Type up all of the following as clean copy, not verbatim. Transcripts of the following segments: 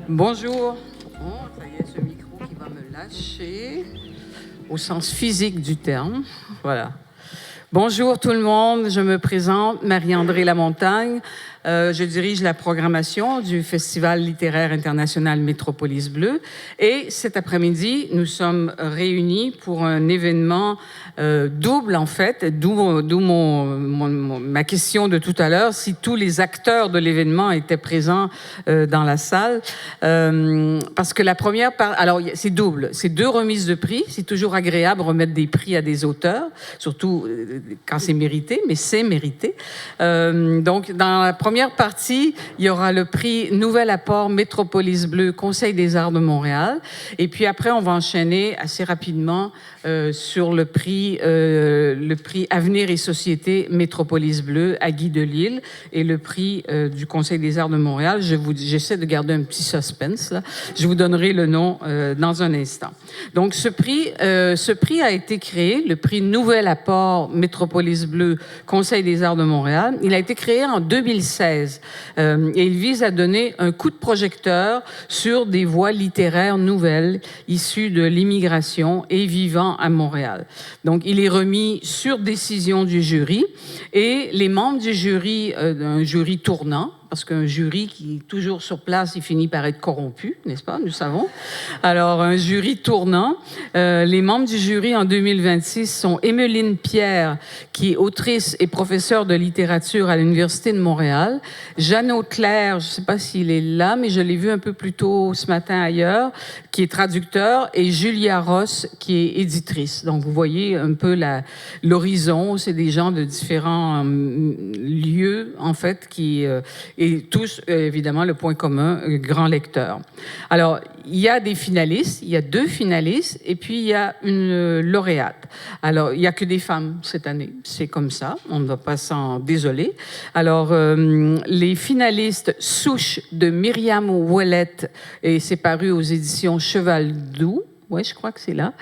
Bonjour. Bon, ça y est, ce micro qui va me lâcher au sens physique du terme. Voilà. Bonjour tout le monde, je me présente, Marie-Andrée Lamontagne. Je dirige la programmation du Festival littéraire international Métropolis Bleu. Et cet après-midi, nous sommes réunis pour un événement double, en fait, d'où ma question de tout à l'heure, si tous les acteurs de l'événement étaient présents dans la salle. Parce que la première alors c'est double, c'est 2 remises de prix. C'est toujours agréable de remettre des prix à des auteurs, surtout quand c'est mérité, mais c'est mérité. Donc, dans la première partie, il y aura le prix Nouvel apport Métropolis Bleu, Conseil des arts de Montréal. Et puis après, on va enchaîner assez rapidement sur le prix Avenir et Société Métropolis Bleu à Guy Delisle et le prix du Conseil des arts de Montréal. J'essaie de garder un petit suspense, là. Je vous donnerai le nom dans un instant. Donc, ce prix a été créé, le prix Nouvel apport Métropolis Bleu, Conseil des arts de Montréal. Il a été créé en 2016 et il vise à donner un coup de projecteur sur des voies littéraires nouvelles issues de l'immigration et vivant à Montréal. Donc, il est remis sur décision du jury et les membres du jury, d'un jury tournant, parce qu'un jury qui est toujours sur place, il finit par être corrompu, n'est-ce pas? Nous savons. Alors, un jury tournant. Les membres du jury en 2026 sont Emeline Pierre, qui est autrice et professeure de littérature à l'Université de Montréal. Jeanne Auclair, je ne sais pas s'il est là, mais je l'ai vu un peu plus tôt ce matin ailleurs, qui est traducteur, et Julia Ross, qui est éditrice. Donc, vous voyez un peu l'horizon. C'est des gens de différents lieux, en fait, et tous, évidemment, le point commun, grand lecteur. Alors, il y a des finalistes, il y a 2 finalistes, et puis il y a une lauréate. Alors, il n'y a que des femmes cette année, c'est comme ça, on ne va pas s'en désoler. Alors, les finalistes Souche de Myriam Ouellette, et c'est paru aux éditions Cheval Doux, oui, je crois que c'est là.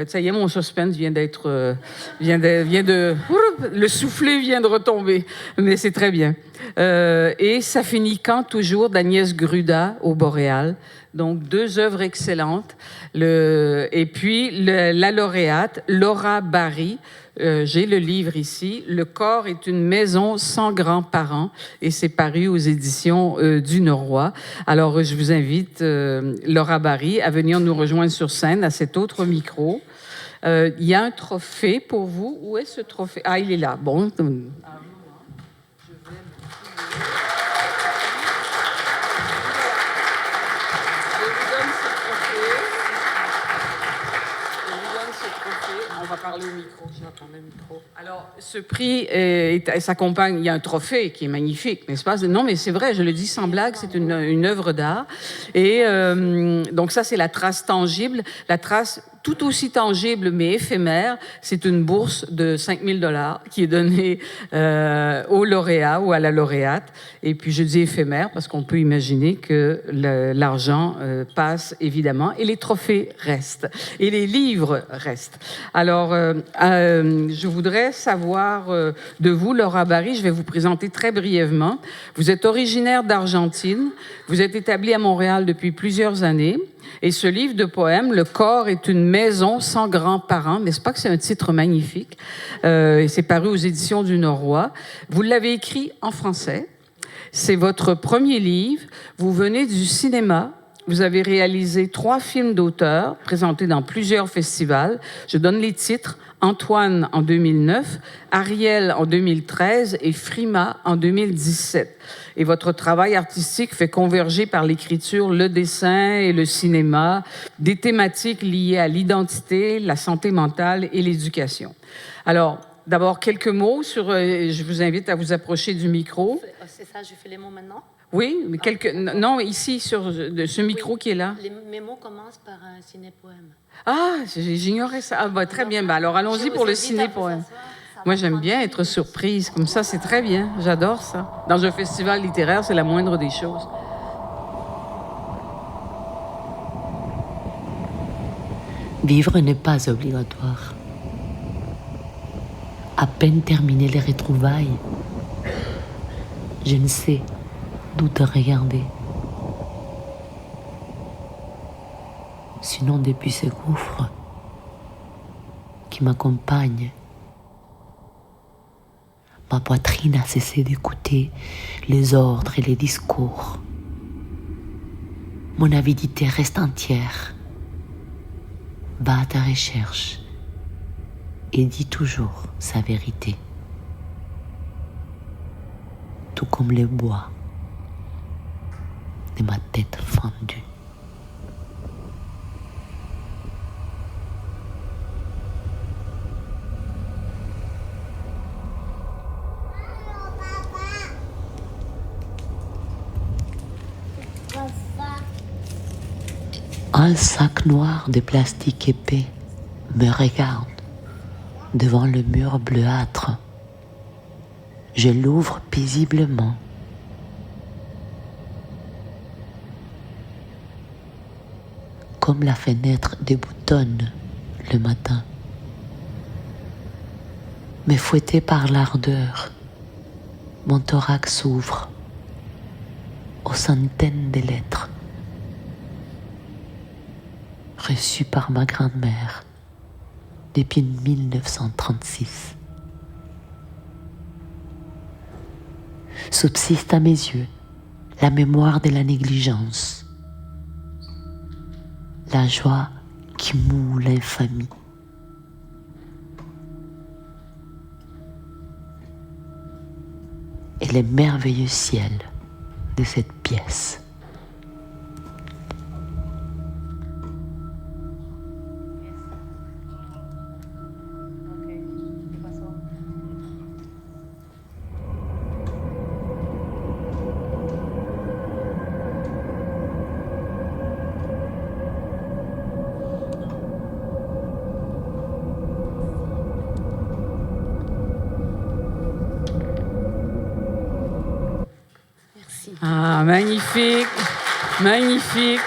Ça y est, mon suspense vient d'être... le soufflet vient de retomber, mais c'est très bien. Et Ça finit quand, toujours, d'Agnès Gruda au Boréal. Donc, 2 œuvres excellentes. Et puis, la lauréate, Laura Barry. J'ai le livre ici. Le corps est une maison sans grands-parents et c'est paru aux éditions du Norrois. Alors, je vous invite, Laura Barry, à venir nous rejoindre sur scène à cet autre micro. Il y a un trophée pour vous. Où est ce trophée? Ah, il est là. Bon. On va parler au micro, je vais prendre le micro. Alors, ce prix s'accompagne, il y a un trophée qui est magnifique, n'est-ce pas? Non, mais c'est vrai, je le dis sans blague, c'est une œuvre d'art. Et donc ça, c'est la trace tangible. La trace tout aussi tangible, mais éphémère, c'est une bourse de 5 000 $ qui est donnée au lauréat ou à la lauréate. Et puis, je dis éphémère parce qu'on peut imaginer que l'argent passe, évidemment, et les trophées restent, et les livres restent. Alors, je voudrais savoir de vous, Laura Barry, je vais vous présenter très brièvement. Vous êtes originaire d'Argentine, vous êtes établie à Montréal depuis plusieurs années, et ce livre de poèmes, Le corps est une maison sans grands-parents, n'est-ce pas que c'est un titre magnifique? C'est paru aux éditions du Norrois. Vous l'avez écrit en français. C'est votre premier livre. Vous venez du cinéma. Vous avez réalisé 3 films d'auteur présentés dans plusieurs festivals. Je donne les titres. Antoine en 2009, Ariel en 2013 et Frima en 2017. Et votre travail artistique fait converger par l'écriture, le dessin et le cinéma des thématiques liées à l'identité, la santé mentale et l'éducation. Alors, d'abord, quelques mots sur... je vous invite à vous approcher du micro. C'est ça, je fais les mots maintenant? Oui, mais non, ici, sur ce micro qui est là. Mes mots commencent par un ciné-poème. Ah, j'ignorais ça. Ah, bah, très bien. Bah, alors, allons-y pour le ciné-poème. Moi, j'aime bien être surprise. Comme ça, c'est très bien. J'adore ça. Dans un festival littéraire, c'est la moindre des choses. Vivre n'est pas obligatoire. À peine terminé les retrouvailles, je ne sais d'où te regarder. sinon depuis ces gouffres qui m'accompagnent. Ma poitrine a cessé d'écouter les ordres et les discours. Mon avidité reste entière. Va à ta recherche et dis toujours sa vérité. Tout comme le bois de ma tête fendue. Un sac noir de plastique épais me regarde devant le mur bleuâtre. Je l'ouvre paisiblement. Comme la fenêtre déboutonne le matin. Mais fouetté par l'ardeur, mon thorax s'ouvre aux centaines de lettres reçues par ma grand-mère depuis 1936. Subsiste à mes yeux la mémoire de la négligence, la joie qui moue l'infamie. Et le merveilleux ciel de cette pièce. Ah, magnifique, magnifique,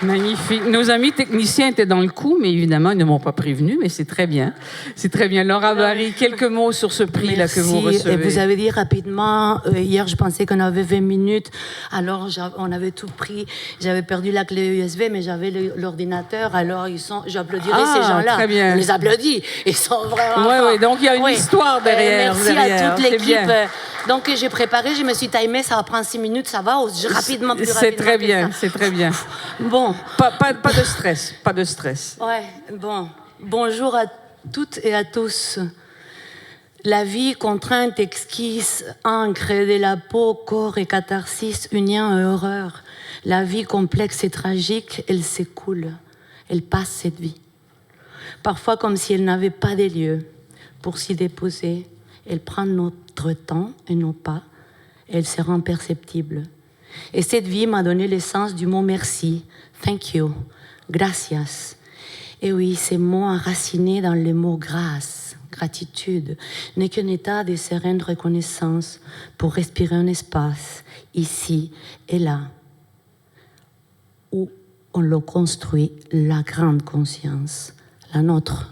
magnifique. Nos amis techniciens étaient dans le coup, mais évidemment, ils ne m'ont pas prévenu, mais c'est très bien. C'est très bien. Laura Barry, quelques mots sur ce prix-là que vous recevez. Vous avez dit rapidement, hier je pensais qu'on avait 20 minutes, alors on avait tout pris. J'avais perdu la clé USB, mais j'avais l'ordinateur, alors j'applaudirais ces gens-là. Très bien. On les applaudit, ils sont vraiment... Oui, donc il y a une histoire derrière. Merci à toute l'équipe. Donc j'ai préparé, je me suis timée, ça va prendre 6 minutes, ça va, rapidement, plus rapidement. C'est très bien, c'est très bien. Bon. Pas de stress, pas de stress. Ouais, bon. Bonjour à toutes et à tous. La vie contrainte, exquise, encre de la peau, corps et catharsis, union et horreur. La vie complexe et tragique, elle s'écoule. Elle passe cette vie. Parfois comme si elle n'avait pas de lieu pour s'y déposer. Elle prend notre temps et nos pas. Elle se rend perceptible. Et cette vie m'a donné l'essence du mot merci. Thank you. Gracias. Et oui, ces mots enracinés dans le mot grâce, gratitude, n'est qu'un état de sereine reconnaissance pour respirer un espace, ici et là, où on le construit, la grande conscience, la nôtre.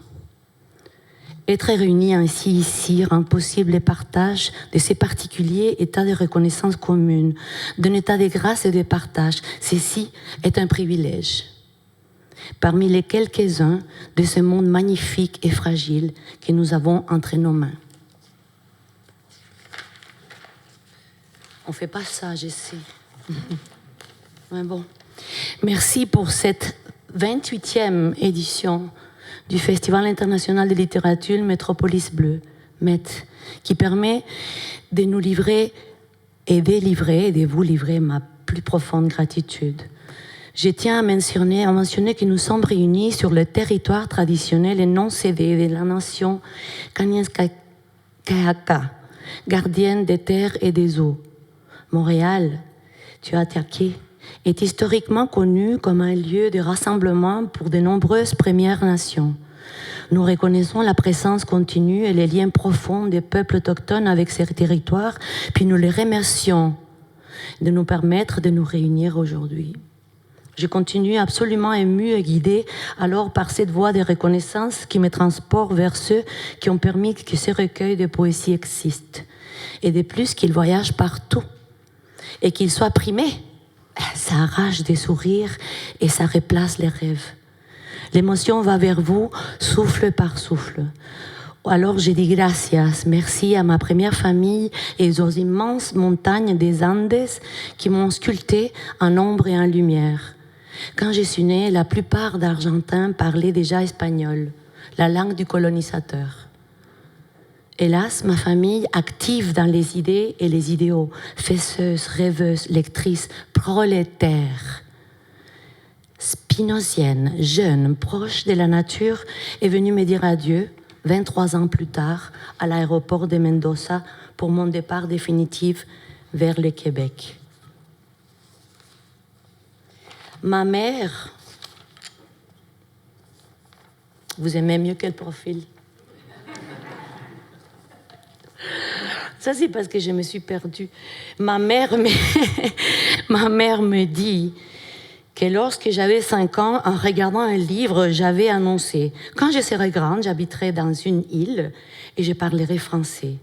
Être réunis ainsi ici rend possible le partage de ces particuliers états de reconnaissance commune, d'un état de grâce et de partage. Ceci est un privilège. Parmi les quelques-uns de ce monde magnifique et fragile que nous avons entre nos mains. On ne fait pas ça, je sais. Mais bon. Merci pour cette 28e édition du Festival international de littérature Métropolis Bleue, MET, qui permet de nous livrer et de vous livrer ma plus profonde gratitude. Je tiens à mentionner que nous sommes réunis sur le territoire traditionnel et non cédé de la nation Kanien'kehá:ka, gardienne des terres et des eaux. Montréal, Tuatapé, est historiquement connu comme un lieu de rassemblement pour de nombreuses Premières Nations. Nous reconnaissons la présence continue et les liens profonds des peuples autochtones avec ces territoires, puis nous les remercions de nous permettre de nous réunir aujourd'hui. Je continue absolument émue et guidée alors par cette voie de reconnaissance qui me transporte vers ceux qui ont permis que ces recueils de poésie existent. Et de plus qu'ils voyagent partout et qu'ils soient primés ça arrache des sourires et ça replace les rêves. L'émotion va vers vous, souffle par souffle. Alors je dis gracias, merci à ma première famille et aux immenses montagnes des Andes qui m'ont sculpté en ombre et en lumière. Quand je suis née, la plupart d'Argentins parlaient déjà espagnol, la langue du colonisateur. Hélas, ma famille, active dans les idées et les idéaux, fesseuse, rêveuse, lectrice, prolétaire, spinozienne, jeune, proche de la nature, est venue me dire adieu, 23 ans plus tard, à l'aéroport de Mendoza, pour mon départ définitif vers le Québec. Ma mère, vous aimez mieux quel profil? Ça, c'est parce que je me suis perdue. Ma mère me dit que lorsque j'avais 5 ans, en regardant un livre, j'avais annoncé « Quand je serai grande, j'habiterai dans une île et je parlerai français. »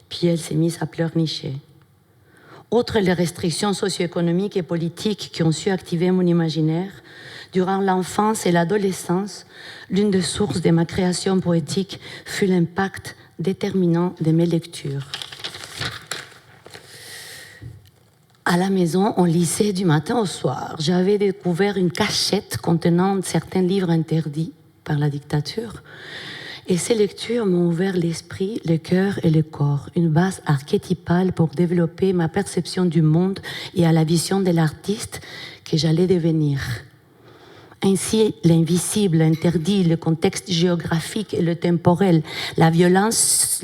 Puis elle s'est mise à pleurnicher. Outre les restrictions socio-économiques et politiques qui ont su activer mon imaginaire, durant l'enfance et l'adolescence, l'une des sources de ma création poétique fut l'impact déterminant de mes lectures. À la maison, on lisait du matin au soir. J'avais découvert une cachette contenant certains livres interdits par la dictature. Et ces lectures m'ont ouvert l'esprit, le cœur et le corps, une base archétypale pour développer ma perception du monde et à la vision de l'artiste que j'allais devenir. Ainsi, l'invisible, l'interdit, le contexte géographique et le temporel, la violence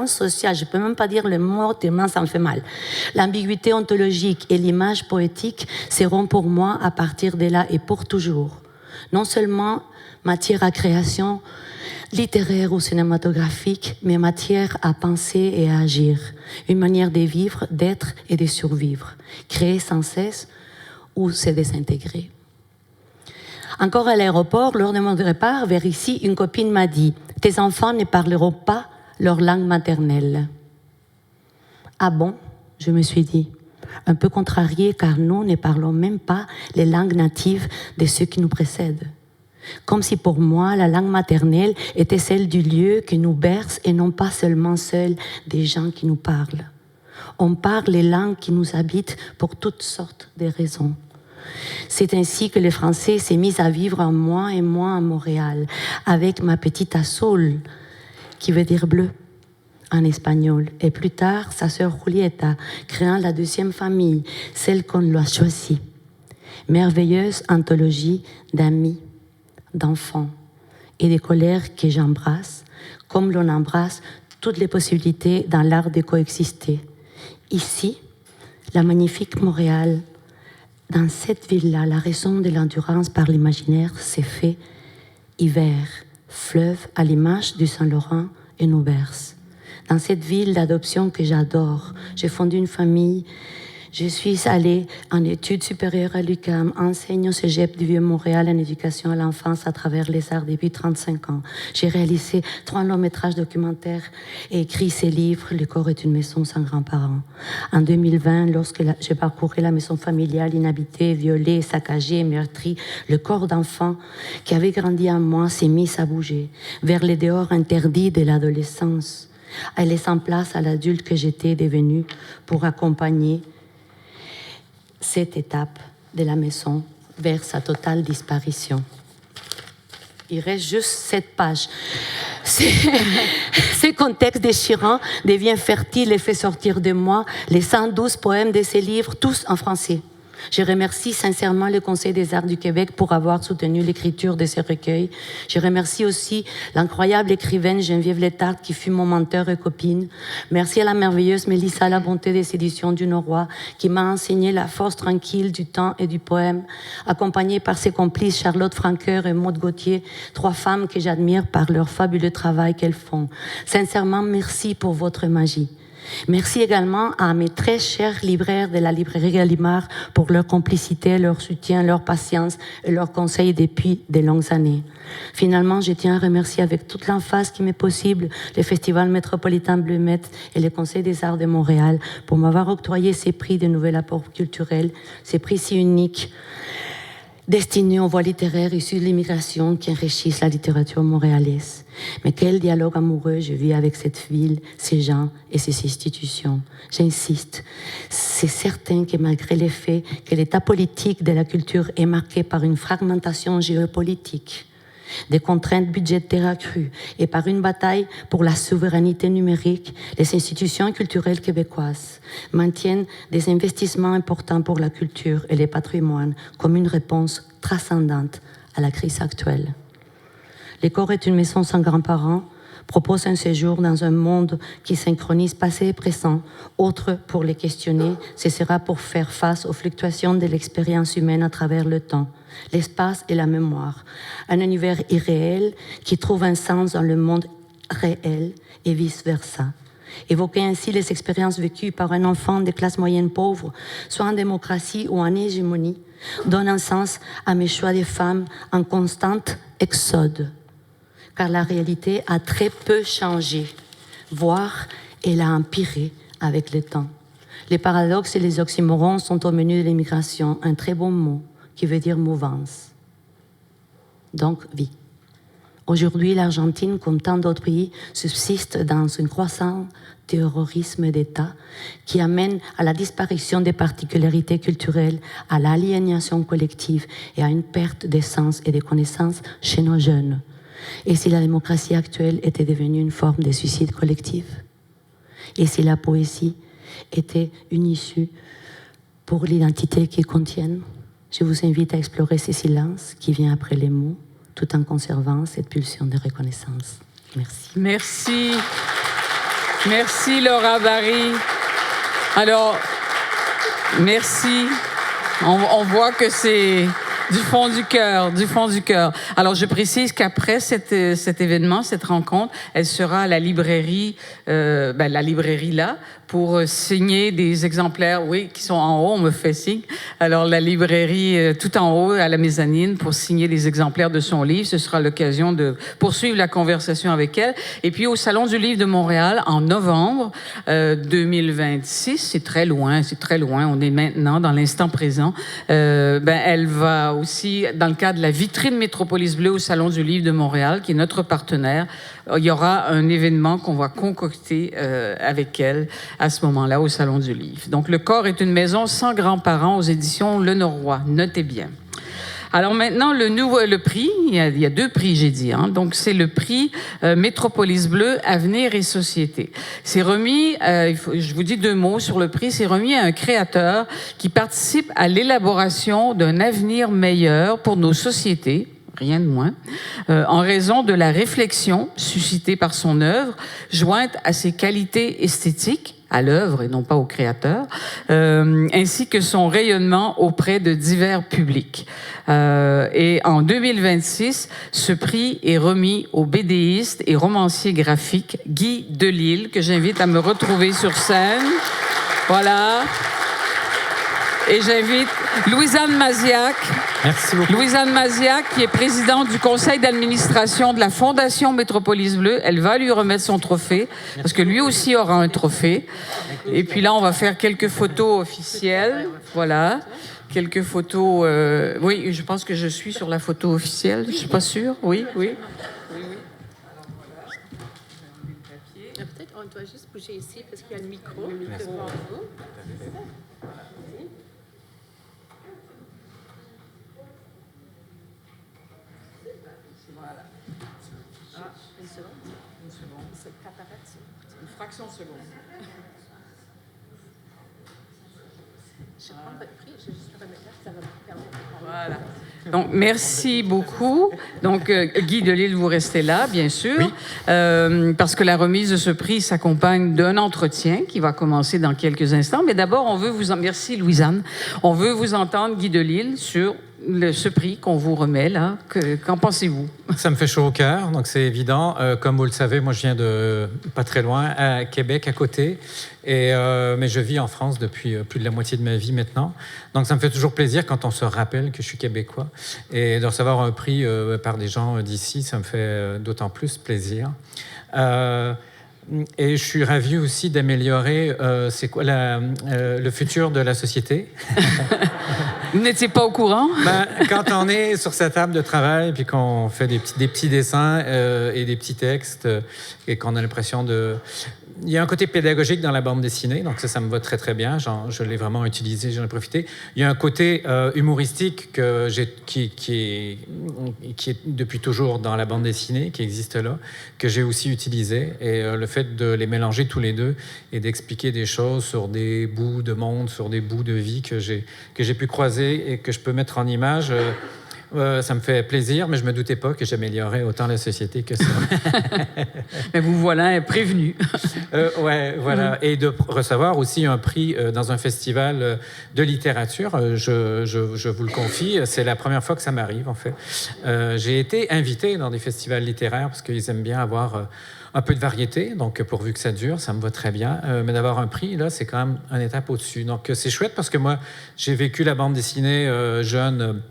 sociale, je ne peux même pas dire le mot tellement ça me fait mal, l'ambiguïté ontologique et l'image poétique seront pour moi à partir de là et pour toujours. Non seulement matière à création littéraire ou cinématographique, mais matière à penser et à agir, une manière de vivre, d'être et de survivre, créer sans cesse ou se désintégrer. Encore à l'aéroport, lors de mon départ vers ici, une copine m'a dit « Tes enfants ne parleront pas leur langue maternelle. » Ah bon, je me suis dit, un peu contrariée car nous ne parlons même pas les langues natives de ceux qui nous précèdent. Comme si pour moi, la langue maternelle était celle du lieu qui nous berce et non pas seulement celle des gens qui nous parlent. On parle les langues qui nous habitent pour toutes sortes de raisons. C'est ainsi que le français s'est mis à vivre en moi et moi à Montréal, avec ma petite Azul, qui veut dire bleu en espagnol, et plus tard sa sœur Julieta, créant la deuxième famille, celle qu'on lui a choisie. Merveilleuse anthologie d'amis, d'enfants et des colères que j'embrasse, comme l'on embrasse toutes les possibilités dans l'art de coexister. Ici, la magnifique Montréal. Dans cette ville-là, la raison de l'endurance par l'imaginaire s'est fait hiver, fleuve à l'image du Saint-Laurent et nous berce. Dans cette ville d'adoption que j'adore, j'ai fondé une famille. Je suis allée en études supérieures à l'UQAM, enseigne au Cégep du Vieux-Montréal en éducation à l'enfance à travers les arts depuis 35 ans. J'ai réalisé 3 longs-métrages documentaires et écrit ces livres, Le corps est une maison sans grands-parents. En 2020, lorsque j'ai parcouru la maison familiale inhabitée, violée, saccagée, meurtrie, le corps d'enfant qui avait grandi en moi s'est mis à bouger vers les dehors interdits de l'adolescence, à laisser place à l'adulte que j'étais devenue pour accompagner cette étape de la maison vers sa totale disparition. Il reste juste 7 pages. Ce contexte déchirant devient fertile et fait sortir de moi les 112 poèmes de ces livres, tous en français. Je remercie sincèrement le Conseil des arts du Québec pour avoir soutenu l'écriture de ces recueils. Je remercie aussi l'incroyable écrivaine Geneviève Létard qui fut mon menteur et copine. Merci à la merveilleuse Mélissa La Bonté des éditions du Noroît qui m'a enseigné la force tranquille du temps et du poème, accompagnée par ses complices Charlotte Franqueur et Maude Gauthier, 3 femmes que j'admire par leur fabuleux travail qu'elles font. Sincèrement, merci pour votre magie. Merci également à mes très chers libraires de la librairie Gallimard pour leur complicité, leur soutien, leur patience et leurs conseils depuis de longues années. Finalement, je tiens à remercier avec toute l'emphase qui m'est possible le Festival métropolitain Blumet et le Conseil des arts de Montréal pour m'avoir octroyé ces prix de nouvel apport culturel, ces prix si uniques destinés aux voix littéraires issues de l'immigration qui enrichissent la littérature montréalaise. Mais quel dialogue amoureux je vis avec cette ville, ces gens et ces institutions. J'insiste, c'est certain que malgré le fait que l'état politique de la culture est marqué par une fragmentation géopolitique, des contraintes budgétaires accrues et par une bataille pour la souveraineté numérique, les institutions culturelles québécoises maintiennent des investissements importants pour la culture et les patrimoines comme une réponse transcendante à la crise actuelle. L'Écor est une maison sans grands-parents, propose un séjour dans un monde qui synchronise passé et présent. Autre pour les questionner, ce sera pour faire face aux fluctuations de l'expérience humaine à travers le temps, l'espace et la mémoire. Un univers irréel qui trouve un sens dans le monde réel et vice-versa. Évoquer ainsi les expériences vécues par un enfant des classes moyennes pauvres, soit en démocratie ou en hégémonie, donne un sens à mes choix de femmes en constante exode. Car la réalité a très peu changé, voire elle a empiré avec le temps. Les paradoxes et les oxymorons sont au menu de l'immigration, un très bon mot qui veut dire mouvance. Donc, vie. Aujourd'hui, l'Argentine, comme tant d'autres pays, subsiste dans un croissant terrorisme d'État qui amène à la disparition des particularités culturelles, à l'aliénation collective et à une perte de sens et de connaissances chez nos jeunes. Et si la démocratie actuelle était devenue une forme de suicide collectif? Et si la poésie était une issue pour l'identité qu'ils contiennent? Je vous invite à explorer ces silences qui viennent après les mots, tout en conservant cette pulsion de reconnaissance. Merci. Merci. Merci, Laura Barry. Alors, merci. On voit que c'est du fond du cœur, du fond du cœur. Alors, je précise qu'après cet événement, cette rencontre, elle sera à la librairie, la librairie là, pour signer des exemplaires, oui, qui sont en haut, on me fait signe. Alors, la librairie tout en haut, à la mezzanine, pour signer les exemplaires de son livre. Ce sera l'occasion de poursuivre la conversation avec elle. Et puis, au Salon du Livre de Montréal, en novembre 2026, c'est très loin, on est maintenant dans l'instant présent. Elle va aussi, dans le cadre de la vitrine Métropolis Bleu au Salon du Livre de Montréal, qui est notre partenaire, il y aura un événement qu'on va concocter avec elle à ce moment-là au Salon du Livre. Donc, Le Corps est une maison sans grands-parents aux éditions Le Norrois. Notez bien. Alors maintenant, le prix, il y a 2 prix, j'ai dit. Donc, c'est le prix Métropolis Bleu, Avenir et Société. C'est remis, je vous dis 2 mots sur le prix, c'est remis à un créateur qui participe à l'élaboration d'un avenir meilleur pour nos sociétés, rien de moins, en raison de la réflexion suscitée par son œuvre, jointe à ses qualités esthétiques, à l'œuvre et non pas au créateur, ainsi que son rayonnement auprès de divers publics. Et en 2026, ce prix est remis au BDiste et romancier graphique Guy Delisle, que j'invite à me retrouver sur scène. Voilà. Et j'invite Louise-Anne Maziac. Merci beaucoup. Louise-Anne Maziac, qui est présidente du conseil d'administration de la Fondation Métropolis Bleu. Elle va lui remettre son trophée, parce que lui aussi aura un trophée. Et puis là, on va faire quelques photos officielles. Voilà. Quelques photos. Oui, je pense que je suis sur la photo officielle. Je ne suis pas sûre. Oui. Peut-être on doit juste bouger ici, parce qu'il y a le micro. Une fraction de seconde. Je prends votre prix, je vais juste le remettre là, ça va me permettre de Voilà. Donc, merci beaucoup. Donc, Guy Delisle, vous restez là, bien sûr, oui. Parce que la remise de ce prix s'accompagne d'un entretien qui va commencer dans quelques instants. Mais d'abord, merci Louise-Anne, on veut vous entendre, Guy Delisle, sur ce prix qu'on vous remet là. Qu'en pensez-vous? Ça me fait chaud au cœur, donc c'est évident. Comme vous le savez, moi je viens de pas très loin, à Québec, à côté, mais je vis en France depuis plus de la moitié de ma vie maintenant. Donc ça me fait toujours plaisir quand on se rappelle que je suis québécois. Et de recevoir un prix par des gens d'ici, ça me fait d'autant plus plaisir. Et je suis ravi aussi d'améliorer c'est quoi le futur de la société. Vous n'étiez pas au courant? Quand on est sur sa table de travail puis qu'on fait des petits dessins et des petits textes et qu'on a l'impression de... Il y a un côté pédagogique dans la bande dessinée, donc ça me va très, très bien. Je l'ai vraiment utilisé, j'en ai profité. Il y a un côté humoristique qui est depuis toujours dans la bande dessinée, qui existe là, que j'ai aussi utilisé. Et le fait de les mélanger tous les deux et d'expliquer des choses sur des bouts de monde, sur des bouts de vie que j'ai pu croiser et que je peux mettre en image... ça me fait plaisir, mais je ne me doutais pas que j'améliorais autant la société que ça. Mais vous voilà prévenu. Ouais, voilà. Et de recevoir aussi un prix dans un festival de littérature, je vous le confie, c'est la première fois que ça m'arrive, en fait. J'ai été invité dans des festivals littéraires parce qu'ils aiment bien avoir... un peu de variété, donc pourvu que ça dure, ça me va très bien. Mais d'avoir un prix, là, c'est quand même une étape au-dessus. Donc c'est chouette parce que moi, j'ai vécu la bande dessinée jeune...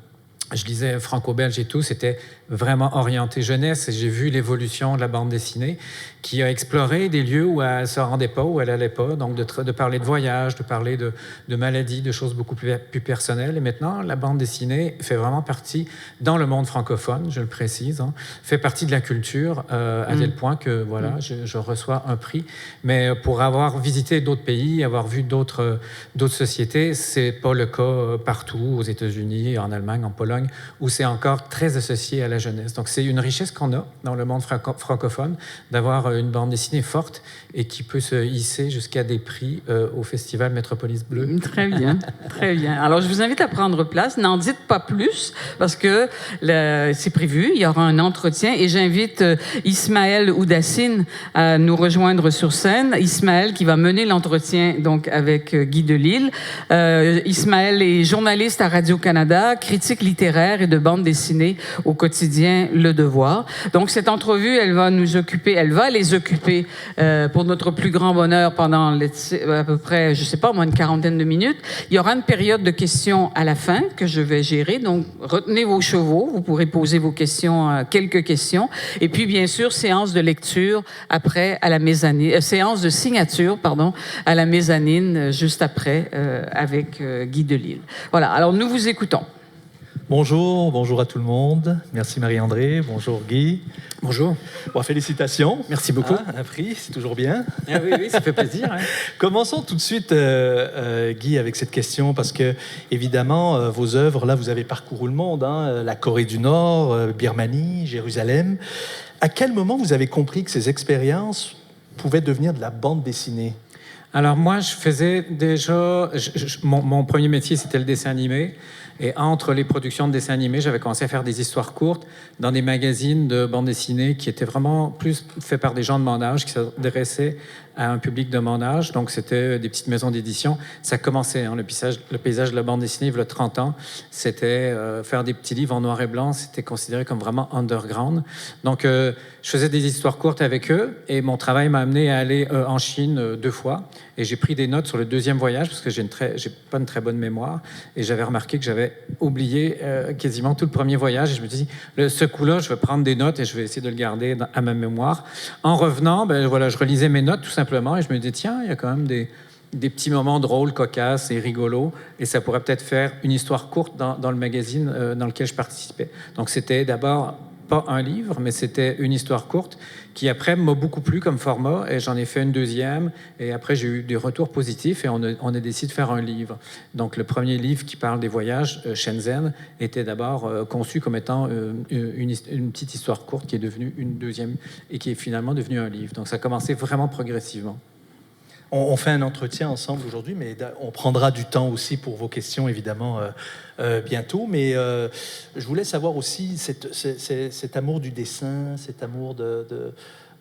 Je lisais franco-belge et tout, c'était vraiment orienté jeunesse et j'ai vu l'évolution de la bande dessinée qui a exploré des lieux où elle ne se rendait pas, où elle n'allait pas, donc de parler de voyage, de parler de maladies, de choses beaucoup plus personnelles. Et maintenant, la bande dessinée fait vraiment partie, dans le monde francophone, je le précise, fait partie de la culture à tel point que voilà, je reçois un prix. Mais pour avoir visité d'autres pays, avoir vu d'autres sociétés, c'est pas le cas partout, aux États-Unis, en Allemagne, en Pologne, où c'est encore très associé à la jeunesse. Donc c'est une richesse qu'on a dans le monde francophone d'avoir une bande dessinée forte et qui peut se hisser jusqu'à des prix au Festival Métropolis Bleu. Très bien, très bien. Alors je vous invite à prendre place. N'en dites pas plus parce que c'est prévu. Il y aura un entretien et j'invite Ismaël Oudassine à nous rejoindre sur scène. Ismaël qui va mener l'entretien donc avec Guy Delisle. Ismaël est journaliste à Radio-Canada, critique littéraire et de bande dessinée au quotidien Le Devoir. Donc cette entrevue, elle va les occuper pour notre plus grand bonheur pendant à peu près, je sais pas, moins une quarantaine de minutes. Il y aura une période de questions à la fin que je vais gérer. Donc retenez vos chevaux, vous pourrez poser vos questions, quelques questions. Et puis bien sûr, séance de lecture après à la mezzanine, séance de signature, pardon, à la mezzanine juste après avec Guy Delisle. Voilà. Alors nous vous écoutons. Bonjour à tout le monde. Merci Marie-André, bonjour Guy. Bonjour. Bon, félicitations. Merci beaucoup. Un prix, c'est toujours bien. Ah oui, ça fait plaisir. Hein. Commençons tout de suite, Guy, avec cette question, parce que, évidemment, vos œuvres, là, vous avez parcouru le monde, la Corée du Nord, Birmanie, Jérusalem. À quel moment vous avez compris que ces expériences pouvaient devenir de la bande dessinée ? Alors moi, je faisais déjà... mon premier métier, c'était le dessin animé. Et entre les productions de dessins animés, j'avais commencé à faire des histoires courtes dans des magazines de bande dessinée qui étaient vraiment plus faits par des gens de mon âge, qui s'adressaient à un public de mon âge. Donc, c'était des petites maisons d'édition. Ça commençait, le paysage de la bande dessinée, il y a 30 ans, c'était faire des petits livres en noir et blanc. C'était considéré comme vraiment underground. Donc, je faisais des histoires courtes avec eux et mon travail m'a amené à aller en Chine 2 fois. Et j'ai pris des notes sur le 2e voyage parce que j'ai pas une très bonne mémoire. Et j'avais remarqué que j'avais oublié quasiment tout le premier voyage. Et je me suis dit, ce coup-là, je vais prendre des notes et je vais essayer de le garder à ma mémoire. En revenant, je relisais mes notes tout simplement et je me disais, tiens, il y a quand même des petits moments drôles, cocasses et rigolos. Et ça pourrait peut-être faire une histoire courte dans le magazine dans lequel je participais. Donc c'était d'abord... pas un livre, mais c'était une histoire courte qui après m'a beaucoup plu comme format et j'en ai fait une 2e et après j'ai eu des retours positifs et on a décidé de faire un livre. Donc le premier livre qui parle des voyages, Shenzhen, était d'abord conçu comme étant une petite histoire courte qui est devenue une 2e et qui est finalement devenue un livre. Donc ça a commencé vraiment progressivement. On fait un entretien ensemble aujourd'hui, mais on prendra du temps aussi pour vos questions, évidemment, bientôt. Mais je voulais savoir aussi cet amour du dessin, cet amour de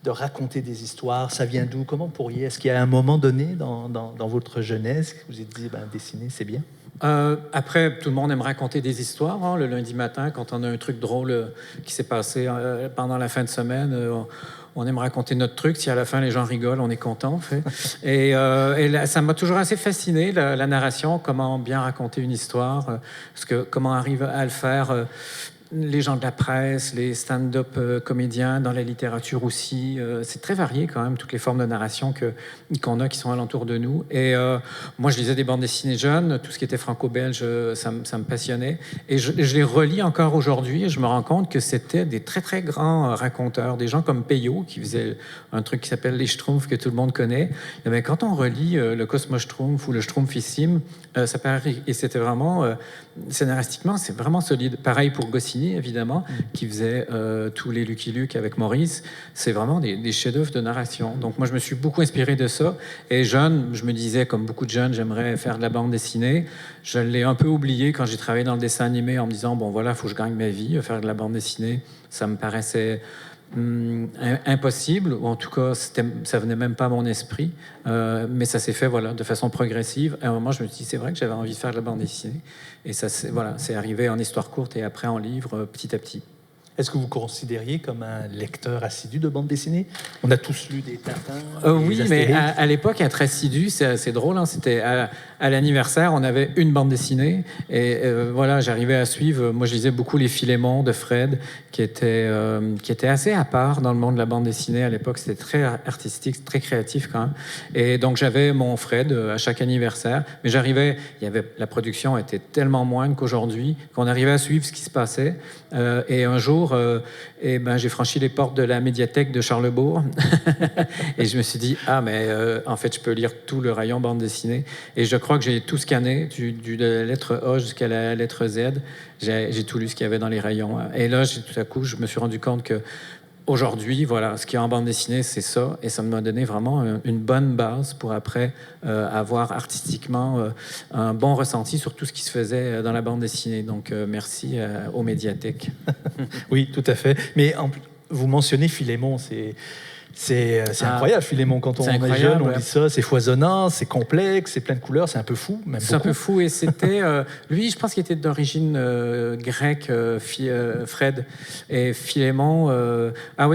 raconter des histoires. Ça vient d'où? Comment pourriez... Est-ce qu'il y a un moment donné dans votre jeunesse que vous vous êtes dit, dessiner, c'est bien? Après, tout le monde aime raconter des histoires. Le lundi matin, quand on a un truc drôle qui s'est passé pendant la fin de semaine, on aime raconter notre truc. Si à la fin les gens rigolent, on est content, en fait. Et là, ça m'a toujours assez fasciné, la narration, comment bien raconter une histoire, comment arrive à le faire les gens de la presse, les stand-up comédiens, dans la littérature aussi. C'est très varié quand même, toutes les formes de narration qu'on a qui sont alentour de nous. Et moi, je lisais des bandes dessinées jeunes, tout ce qui était franco-belge, ça me passionnait. Et je les relis encore aujourd'hui et je me rends compte que c'était des très, très grands raconteurs, des gens comme Peyo, qui faisait un truc qui s'appelle les Schtroumpfs, que tout le monde connaît. Mais quand on relit le Cosmo Schtroumpf ou le Schtroumpfissime, ça paraît... Et c'était vraiment... scénaristiquement, c'est vraiment solide. Pareil pour Goscinny, évidemment, qui faisait tous les Lucky Luke avec Maurice. C'est vraiment des chefs-d'œuvre de narration. Donc moi, je me suis beaucoup inspiré de ça. Et jeune, je me disais, comme beaucoup de jeunes, j'aimerais faire de la bande dessinée. Je l'ai un peu oublié quand j'ai travaillé dans le dessin animé en me disant, bon voilà, il faut que je gagne ma vie. Faire de la bande dessinée, ça me paraissait impossible, ou en tout cas, ça venait même pas à mon esprit. Mais ça s'est fait de façon progressive. À un moment, je me suis dit, c'est vrai que j'avais envie de faire de la bande dessinée. Et ça, c'est arrivé en histoire courte et après en livre, petit à petit. Est-ce que vous considériez comme un lecteur assidu de bande dessinée? On a tous lu des Tintins. Oui, mais à l'époque, être assidu, c'est assez drôle. C'était à l'anniversaire, on avait une bande dessinée. Et j'arrivais à suivre. Moi, je lisais beaucoup Les Philémons de Fred, qui était assez à part dans le monde de la bande dessinée. À l'époque, c'était très artistique, très créatif quand même. Et donc, j'avais mon Fred à chaque anniversaire. Mais la production était tellement moindre qu'aujourd'hui, qu'on arrivait à suivre ce qui se passait. Et un jour, j'ai franchi les portes de la médiathèque de Charlesbourg et je me suis dit, en fait, je peux lire tout le rayon bande dessinée. Et je crois que j'ai tout scanné, de la lettre A jusqu'à la lettre Z. J'ai tout lu ce qu'il y avait dans les rayons. Et là, tout à coup, je me suis rendu compte que aujourd'hui, ce qu'il y a en bande dessinée, c'est ça. Et ça m'a donné vraiment une bonne base pour après avoir artistiquement un bon ressenti sur tout ce qui se faisait dans la bande dessinée. Donc, merci aux médiathèques. Oui, tout à fait. Mais vous mentionnez Philémon, c'est incroyable, Philémon. Quand on est jeune, on lit ça, c'est foisonnant, c'est complexe, c'est plein de couleurs, c'est un peu fou. C'est un peu fou. Et c'était... lui, je pense qu'il était d'origine grecque, Fred. Et Philémon...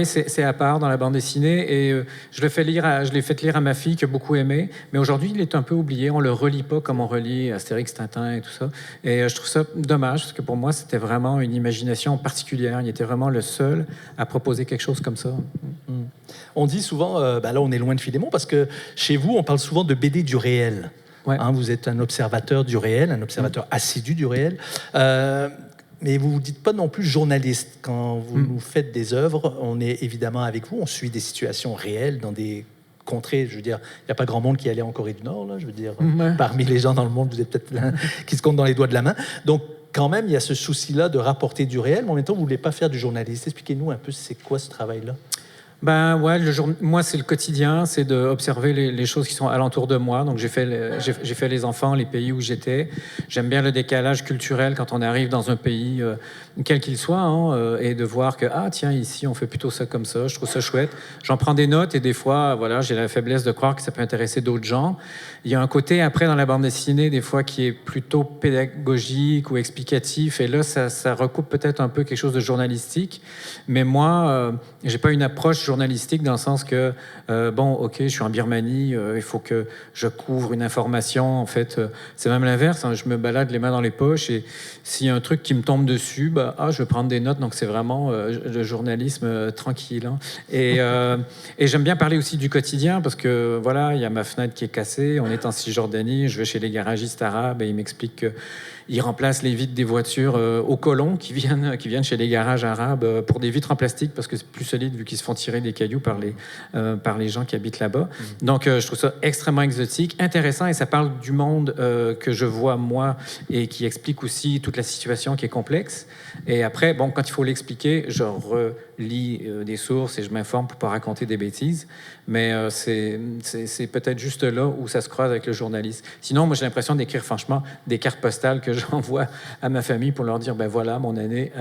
c'est à part dans la bande dessinée. Et je l'ai fait lire à ma fille, qui a beaucoup aimé. Mais aujourd'hui, il est un peu oublié. On le relit pas comme on relit Astérix, Tintin et tout ça. Et je trouve ça dommage, parce que pour moi, c'était vraiment une imagination particulière. Il était vraiment le seul à proposer quelque chose comme ça. On dit souvent, là on est loin de Philémon, parce que chez vous, on parle souvent de BD du réel. Ouais. Vous êtes un observateur du réel, un observateur assidu du réel. Mais vous ne vous dites pas non plus journaliste. Quand vous nous faites des œuvres, on est évidemment avec vous, on suit des situations réelles dans des contrées. Je veux dire, il n'y a pas grand monde qui allait en Corée du Nord, là. Je veux dire, parmi les gens dans le monde, vous êtes peut-être l'un qui se compte dans les doigts de la main. Donc, quand même, il y a ce souci-là de rapporter du réel, mais en même temps, vous ne voulez pas faire du journaliste. Expliquez-nous un peu, c'est quoi ce travail-là? Moi, c'est le quotidien, c'est d'observer les choses qui sont alentour de moi. Donc, j'ai fait les enfants, les pays où j'étais. J'aime bien le décalage culturel quand on arrive dans un pays, quel qu'il soit, et de voir que, tiens, ici, on fait plutôt ça comme ça. Je trouve ça chouette. J'en prends des notes et des fois, j'ai la faiblesse de croire que ça peut intéresser d'autres gens. Il y a un côté, après, dans la bande dessinée, des fois, qui est plutôt pédagogique ou explicatif. Et là, ça recoupe peut-être un peu quelque chose de journalistique. Mais moi, j'ai pas une approche journalistique dans le sens que, je suis en Birmanie, il faut que je couvre une information. En fait, c'est même l'inverse. Je me balade les mains dans les poches et s'il y a un truc qui me tombe dessus, je vais prendre des notes. Donc, c'est vraiment le journalisme tranquille. Et j'aime bien parler aussi du quotidien parce que, il y a ma fenêtre qui est cassée. On est en Cisjordanie. Je vais chez les garagistes arabes et ils m'expliquent qu'ils remplacent les vitres des voitures aux colons qui viennent chez les garages arabes pour des vitres en plastique parce que c'est plus solide vu qu'ils se font tirer des cailloux par les gens qui habitent là-bas. Donc, je trouve ça extrêmement exotique, intéressant et ça parle du monde que je vois moi et qui explique aussi toute la situation qui est complexe. Et après, quand il faut l'expliquer, je relis des sources et je m'informe pour pas raconter des bêtises. Mais c'est peut-être juste là où ça se croise avec le journaliste. Sinon, moi, j'ai l'impression d'écrire franchement des cartes postales que j'envoie à ma famille pour leur dire, mon année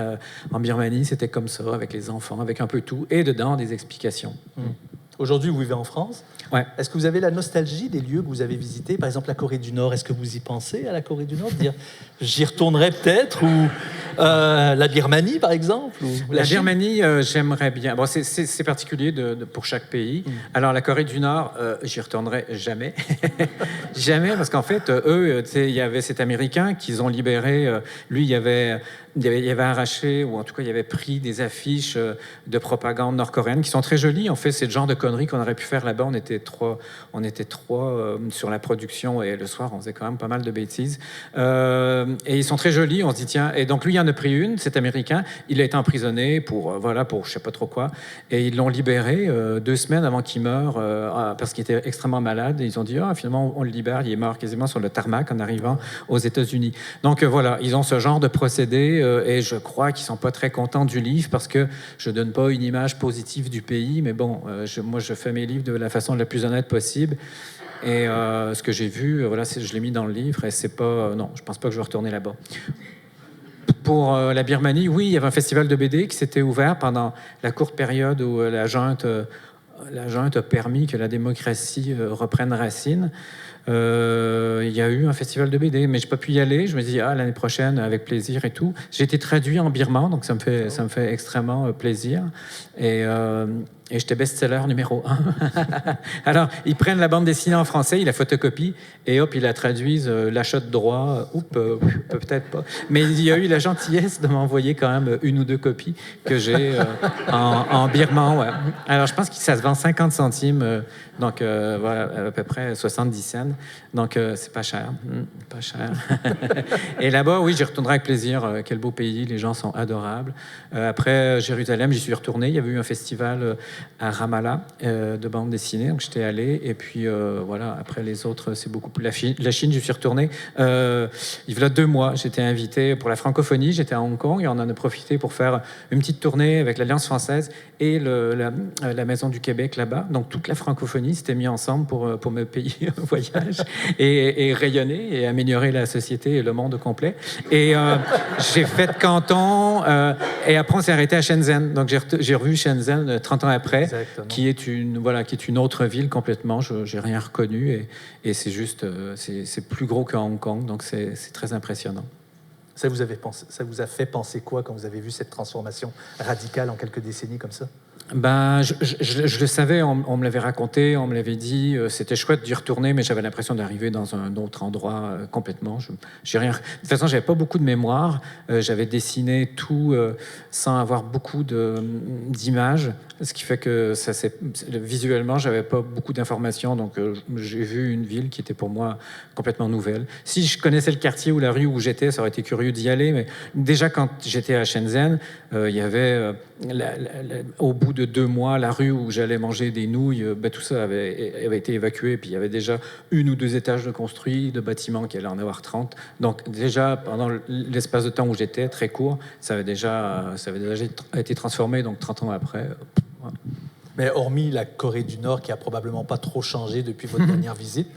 en Birmanie, c'était comme ça, avec les enfants, avec un peu tout, et dedans, des explications. Aujourd'hui, vous vivez en France. Ouais. Est-ce que vous avez la nostalgie des lieux que vous avez visités? Par exemple, la Corée du Nord, est-ce que vous y pensez à la Corée du Nord? Dire, j'y retournerai peut-être? Ou la Birmanie, par exemple? Ou La Chine? Birmanie, j'aimerais bien. Bon, c'est particulier pour chaque pays. Alors, la Corée du Nord, j'y retournerai jamais. Jamais, parce qu'en fait, eux, tu sais, il y avait cet Américain qu'ils ont libéré. Lui, il avait arraché, ou en tout cas, il avait pris des affiches de propagande nord-coréenne qui sont très jolies. En fait, c'est le genre de conneries qu'on aurait pu faire là-bas. On était trois sur la production et le soir, on faisait quand même pas mal de bêtises. Et ils sont très jolis. On se dit, tiens, et donc lui, il en a pris une, cet Américain. Il a été emprisonné pour je sais pas trop quoi. Et ils l'ont libéré 2 semaines avant qu'il meure parce qu'il était extrêmement malade. Et ils ont dit, finalement, on le libère. Il est mort quasiment sur le tarmac en arrivant aux États-Unis. Donc voilà, ils ont ce genre de procédé. Et je crois qu'ils sont pas très contents du livre parce que je donne pas une image positive du pays, mais bon, moi je fais mes livres de la façon la plus honnête possible. Et ce que j'ai vu, je l'ai mis dans le livre et c'est pas, non, je pense pas que je vais retourner là-bas. Pour la Birmanie, oui, il y avait un festival de BD qui s'était ouvert pendant la courte période où la junte a permis que la démocratie reprenne racine. Il y a eu un festival de BD, mais j'ai pas pu y aller. Je me dis l'année prochaine avec plaisir et tout. J'ai été traduit en birman, donc ça me fait extrêmement plaisir. Et j'étais best-seller numéro 1. Alors, ils prennent la bande dessinée en français, ils la photocopient, et hop, ils la traduisent, l'achat de droit, peut-être pas. Mais il y a eu la gentillesse de m'envoyer quand même 1 ou 2 copies que j'ai en birman. Ouais. Alors, je pense que ça se vend 50 centimes, donc à peu près 70 cents. Donc, c'est pas cher. Pas cher. Et là-bas, oui, j'y retournerai avec plaisir. Quel beau pays, les gens sont adorables. Après, Jérusalem, j'y suis retourné. Il y avait eu un festival à Ramallah de bande dessinée, donc j'étais allé. Et puis, après les autres, c'est beaucoup plus... La Chine, j'y suis retourné. Il y a 2 mois, j'étais invité pour la francophonie. J'étais à Hong Kong et on en a profité pour faire une petite tournée avec l'Alliance française et la Maison du Québec là-bas. Donc, toute la francophonie s'était mis ensemble pour me payer un voyage et rayonner et améliorer la société et le monde complet. Et j'ai fait Canton et après on s'est arrêté à Shenzhen. Donc j'ai revu Shenzhen 30 ans après, qui est une autre ville complètement. J'ai rien reconnu et c'est juste c'est plus gros que Hong Kong. Donc c'est très impressionnant. Ça vous a fait penser quoi quand vous avez vu cette transformation radicale en quelques décennies comme ça? Ben, je le savais, on me l'avait raconté, on me l'avait dit, c'était chouette d'y retourner, mais j'avais l'impression d'arriver dans un autre endroit complètement. J'ai rien. De toute façon, j'avais pas beaucoup de mémoire. J'avais dessiné tout sans avoir beaucoup d'images, ce qui fait que visuellement, j'avais pas beaucoup d'informations. Donc, j'ai vu une ville qui était pour moi complètement nouvelle. Si je connaissais le quartier ou la rue où j'étais, ça aurait été curieux d'y aller. Mais déjà, quand j'étais à Shenzhen, il y avait au bout de 2 mois, la rue où j'allais manger des nouilles, tout ça avait été évacué. Puis il y avait déjà 1 ou 2 étages de construits, de bâtiments qui allaient en avoir 30. Donc déjà, pendant l'espace de temps où j'étais, très court, ça avait déjà été transformé. Donc 30 ans après... Ouais. Mais hormis la Corée du Nord, qui a probablement pas trop changé depuis votre dernière visite,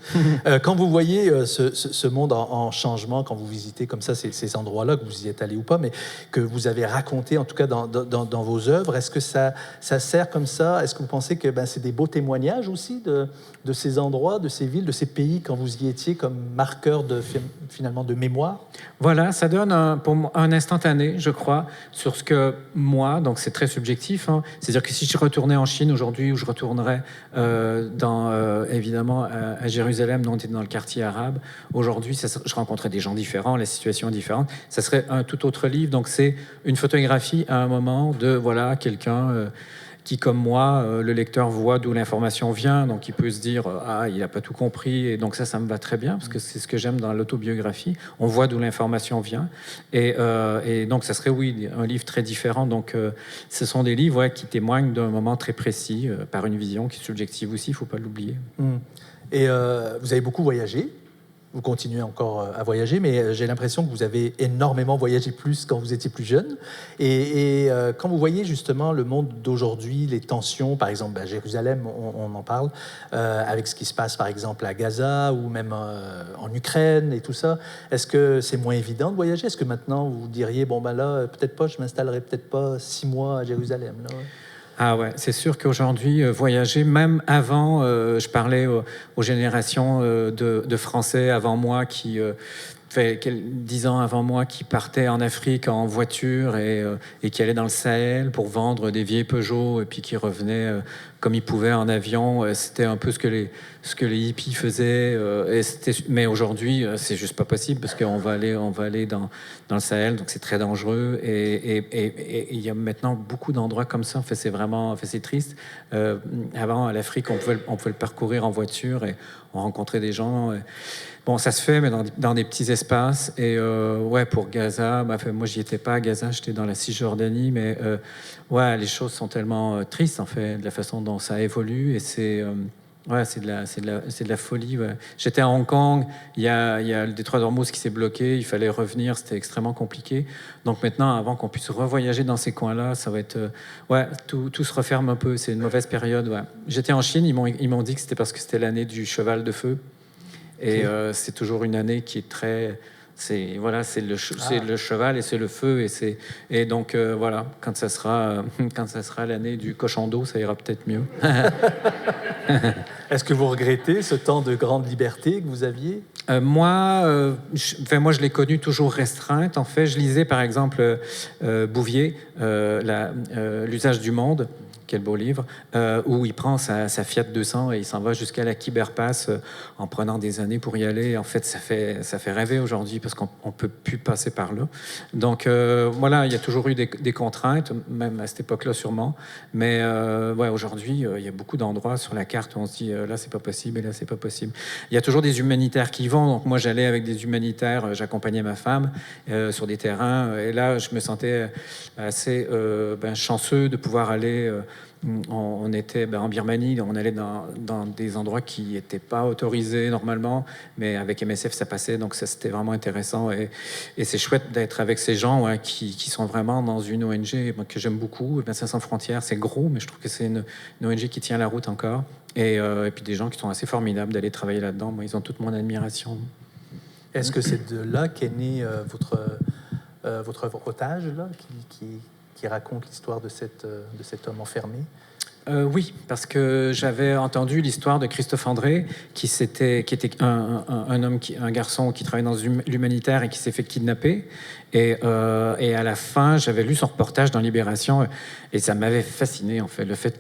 quand vous voyez ce monde en changement, quand vous visitez comme ça ces endroits-là, que vous y êtes allé ou pas, mais que vous avez raconté, en tout cas dans vos œuvres, est-ce que ça sert comme ça? Est-ce que vous pensez que c'est des beaux témoignages aussi de ces endroits, de ces villes, de ces pays, quand vous y étiez, comme marqueur finalement de mémoire? Voilà, ça donne pour moi un instantané, je crois, sur ce que moi, donc c'est très subjectif, hein, c'est-à-dire que si je retournais en Chine aujourd'hui, où je retournerais évidemment à Jérusalem, dont on était dans le quartier arabe, aujourd'hui, je rencontrais des gens différents, la situation est différente, ça serait un tout autre livre. Donc c'est une photographie à un moment de quelqu'un qui, comme moi, le lecteur voit d'où l'information vient, donc il peut se dire il n'a pas tout compris, et donc ça me va très bien, parce que c'est ce que j'aime dans l'autobiographie, on voit d'où l'information vient, et donc ça serait un livre très différent. Donc ce sont des livres qui témoignent d'un moment très précis, par une vision qui est subjective aussi, il ne faut pas l'oublier. Et vous avez beaucoup voyagé. Vous continuez encore à voyager, mais j'ai l'impression que vous avez énormément voyagé plus quand vous étiez plus jeune. Et quand vous voyez justement le monde d'aujourd'hui, les tensions, par exemple à Jérusalem, on en parle, avec ce qui se passe par exemple à Gaza ou même en Ukraine et tout ça, est-ce que c'est moins évident de voyager? Est-ce que maintenant vous diriez, là, peut-être pas, je m'installerai peut-être pas 6 mois à Jérusalem là? Ah ouais, c'est sûr qu'aujourd'hui, voyager, même avant, je parlais aux générations de Français avant moi qui, fait 10 ans avant moi, qui partaient en Afrique en voiture et qui allaient dans le Sahel pour vendre des vieilles Peugeot et puis qui revenaient comme ils pouvaient en avion. C'était un peu ce que les hippies faisaient. Mais aujourd'hui, c'est juste pas possible parce qu'on va aller dans le Sahel, donc c'est très dangereux. Et il y a maintenant beaucoup d'endroits comme ça. En fait, c'est triste. Avant, à l'Afrique, on pouvait le parcourir en voiture et on rencontrait des gens. Bon, ça se fait, mais dans des petits espaces. Et ouais, pour Gaza, moi, j'y étais pas à Gaza, j'étais dans la Cisjordanie, mais ouais, les choses sont tellement tristes, en fait, de la façon dont ça évolue. Et c'est de la folie. Ouais. J'étais à Hong Kong, il y a le détroit d'Ormuz qui s'est bloqué, il fallait revenir, c'était extrêmement compliqué. Donc maintenant, avant qu'on puisse revoyager dans ces coins-là, ça va être... ouais, tout se referme un peu, c'est une mauvaise période. Ouais. J'étais en Chine, ils m'ont dit que c'était parce que c'était l'année du cheval de feu. Et c'est toujours une année qui est très... C'est le cheval et c'est le feu. Et donc, voilà, quand ça sera l'année du cochon d'eau, ça ira peut-être mieux. Est-ce que vous regrettez ce temps de grande liberté que vous aviez? Moi, je l'ai connu toujours restreinte. En fait, je lisais, par exemple, Bouvier, L'usage du monde. Quel beau livre, où il prend sa Fiat 200 et il s'en va jusqu'à la Khyber-Pass en prenant des années pour y aller. En fait, ça fait rêver aujourd'hui parce qu'on ne peut plus passer par là. Donc, voilà, il y a toujours eu des contraintes, même à cette époque-là sûrement. Mais ouais, aujourd'hui, il y a beaucoup d'endroits sur la carte où on se dit là, c'est pas possible et là, c'est pas possible. Il y a toujours des humanitaires qui y vont. Donc, moi, j'allais avec des humanitaires, j'accompagnais ma femme sur des terrains. Et là, je me sentais assez chanceux de pouvoir aller... On était en Birmanie, on allait dans des endroits qui n'étaient pas autorisés normalement, mais avec MSF ça passait, donc ça c'était vraiment intéressant et c'est chouette d'être avec ces gens qui sont vraiment dans une ONG que j'aime beaucoup. Médecins sans frontières, c'est gros, mais je trouve que c'est une ONG qui tient la route encore et puis des gens qui sont assez formidables d'aller travailler là-dedans. Moi, ils ont toute mon admiration. Est-ce que c'est de là qu'est né votre otage là, qui raconte l'histoire de cet homme enfermé? Oui, parce que j'avais entendu l'histoire de Christophe André, qui était un garçon qui travaillait dans l'humanitaire et qui s'est fait kidnapper. Et à la fin, j'avais lu son reportage dans Libération et ça m'avait fasciné, en fait, le fait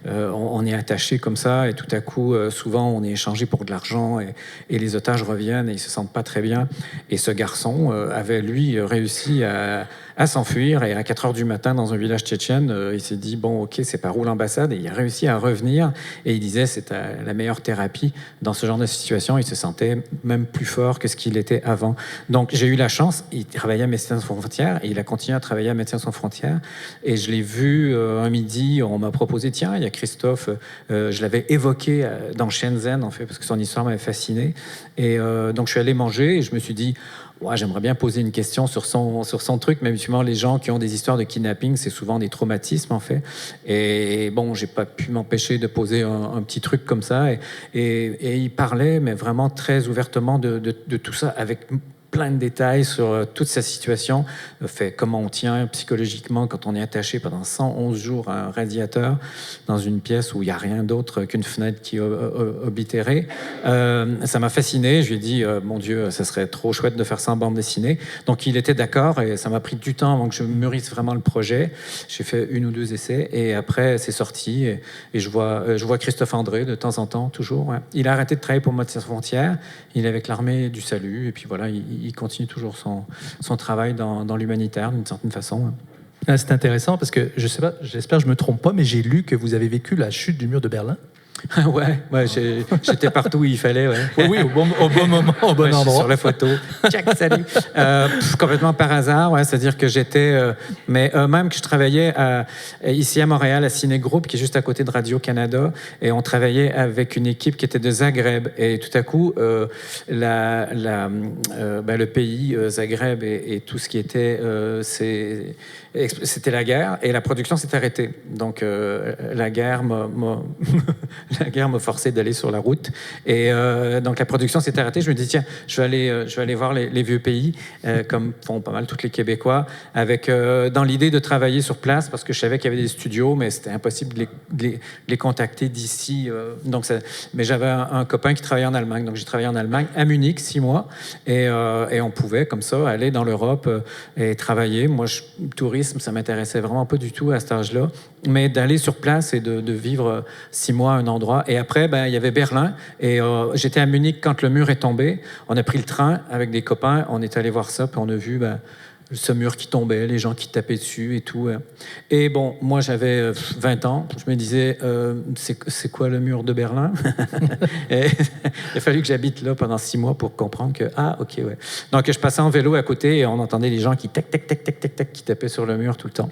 qu'on est attaché comme ça et tout à coup, souvent, on est échangé pour de l'argent et les otages reviennent et ils se sentent pas très bien. Et ce garçon avait, lui, réussi à s'enfuir et à 4 heures du matin, dans un village tchétchène, il s'est dit, bon, ok, c'est par où l'ambassade? Et il a réussi à revenir et il disait c'est la meilleure thérapie dans ce genre de situation. Il se sentait même plus fort que ce qu'il était avant. Donc, j'ai eu la chance, il travaillait à Médecins sans frontières et il a continué à travailler à Médecins sans frontières et je l'ai vu un midi, on m'a proposé, tiens, il y a Christophe, je l'avais évoqué dans Shenzhen en fait parce que son histoire m'avait fasciné et donc je suis allé manger et je me suis dit ouais, j'aimerais bien poser une question sur son truc, même souvent les gens qui ont des histoires de kidnapping, c'est souvent des traumatismes en fait. Et bon, j'ai pas pu m'empêcher de poser un petit truc comme ça. Et il parlait, mais vraiment très ouvertement de tout ça, avec plein de détails sur toute sa situation, comment on tient psychologiquement quand on est attaché pendant 111 jours à un radiateur dans une pièce où il n'y a rien d'autre qu'une fenêtre qui est oblitérée. Ça m'a fasciné. Je lui ai dit, mon Dieu, ça serait trop chouette de faire ça en bande dessinée. Donc il était d'accord et ça m'a pris du temps avant que je mûrisse vraiment le projet. J'ai fait 1 ou 2 essais et après c'est sorti et je vois Christophe André de temps en temps, toujours. Ouais. Il a arrêté de travailler pour Médecins sans frontières. Il est avec l'armée du salut et puis voilà, il continue toujours son travail dans l'humanitaire d'une certaine façon. C'est intéressant parce que je sais pas, j'espère que je me trompe pas, mais j'ai lu que vous avez vécu la chute du mur de Berlin. Ouais, j'étais partout où il fallait. Ouais. Oui, au bon moment, au bon endroit. Sur la photo. Tchac, salut. Complètement par hasard, ouais, c'est-à-dire que j'étais... mais même que je travaillais ici à Montréal, à Ciné Group, qui est juste à côté de Radio-Canada, et on travaillait avec une équipe qui était de Zagreb. Et tout à coup, le pays, Zagreb et tout ce qui était... c'était la guerre, et la production s'est arrêtée. Donc, la guerre m'a la guerre m'a forcé d'aller sur la route. Et donc la production s'est arrêtée. Je me dis, tiens, je vais aller voir les vieux pays, comme font pas mal tous les Québécois, avec, dans l'idée de travailler sur place, parce que je savais qu'il y avait des studios, mais c'était impossible de les contacter d'ici. Mais j'avais un copain qui travaillait en Allemagne. Donc j'ai travaillé en Allemagne, à Munich, 6 mois. Et on pouvait, comme ça, aller dans l'Europe et travailler. Moi, le tourisme, ça m'intéressait vraiment pas du tout à cet âge-là. Mais d'aller sur place et de vivre 6 mois à un endroit. Et après, il y avait Berlin. Et j'étais à Munich quand le mur est tombé. On a pris le train avec des copains. On est allé voir ça. Puis on a vu ce mur qui tombait, les gens qui tapaient dessus et tout. Et bon, moi, j'avais 20 ans. Je me disais, c'est quoi le mur de Berlin? Et il a fallu que j'habite là pendant 6 mois pour comprendre que, OK, ouais. Donc, je passais en vélo à côté et on entendait les gens qui tac, tac, tac, tac, tac, tac, qui tapaient sur le mur tout le temps.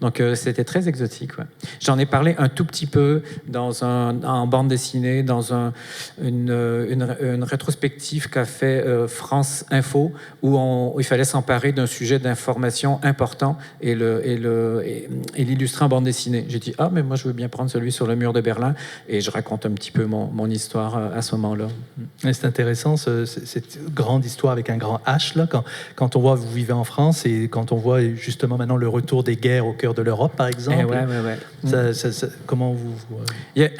Donc, c'était très exotique. Ouais. J'en ai parlé un tout petit peu en bande dessinée, dans une rétrospective qu'a fait France Info, où il fallait s'emparer d'un sujet d'information important et l'illustrer en bande dessinée. J'ai dit, mais moi, je veux bien prendre celui sur le mur de Berlin, et je raconte un petit peu mon histoire à ce moment-là. C'est intéressant, cette grande histoire avec un grand H, là, quand on voit, vous vivez en France, et quand on voit justement maintenant le retour des guerres au cœur de l'Europe, par exemple. Comment vous... Il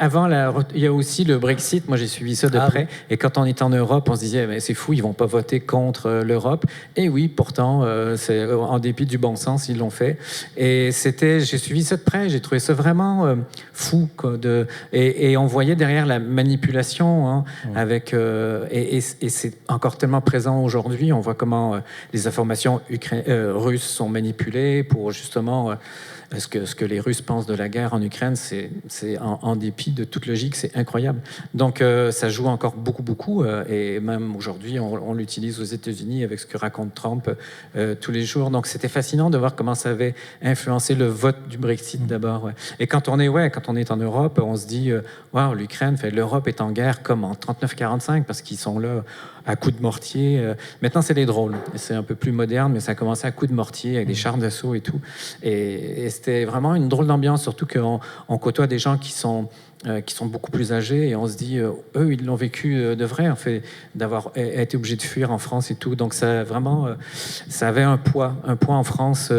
y a aussi le Brexit. Moi, j'ai suivi ça de près. Oui. Et quand on est en Europe, on se disait, c'est fou, ils vont pas voter contre l'Europe. Et oui, pourtant, en dépit du bon sens, ils l'ont fait. Et j'ai suivi ça de près. J'ai trouvé ça vraiment fou. Et on voyait derrière la manipulation, avec... et c'est encore tellement présent aujourd'hui. On voit comment les informations russes sont manipulées pour justement... ce que les Russes pensent de la guerre en Ukraine, c'est en dépit de toute logique, c'est incroyable. Donc ça joue encore beaucoup, et même aujourd'hui, on l'utilise aux États-Unis avec ce que raconte Trump tous les jours. Donc c'était fascinant de voir comment ça avait influencé le vote du Brexit d'abord. Ouais. Et quand on est en Europe, on se dit, l'Ukraine, l'Europe est en guerre comme en 39-45, parce qu'ils sont là à coups de mortier. Maintenant, c'est des drones. C'est un peu plus moderne, mais ça a commencé à coups de mortier avec des chars d'assaut et tout. Et c'était vraiment une drôle d'ambiance, surtout qu'on côtoie des gens qui sont beaucoup plus âgés, et on se dit, eux, ils l'ont vécu de vrai, en fait, d'avoir été obligés de fuir en France et tout. Donc, ça avait un poids en France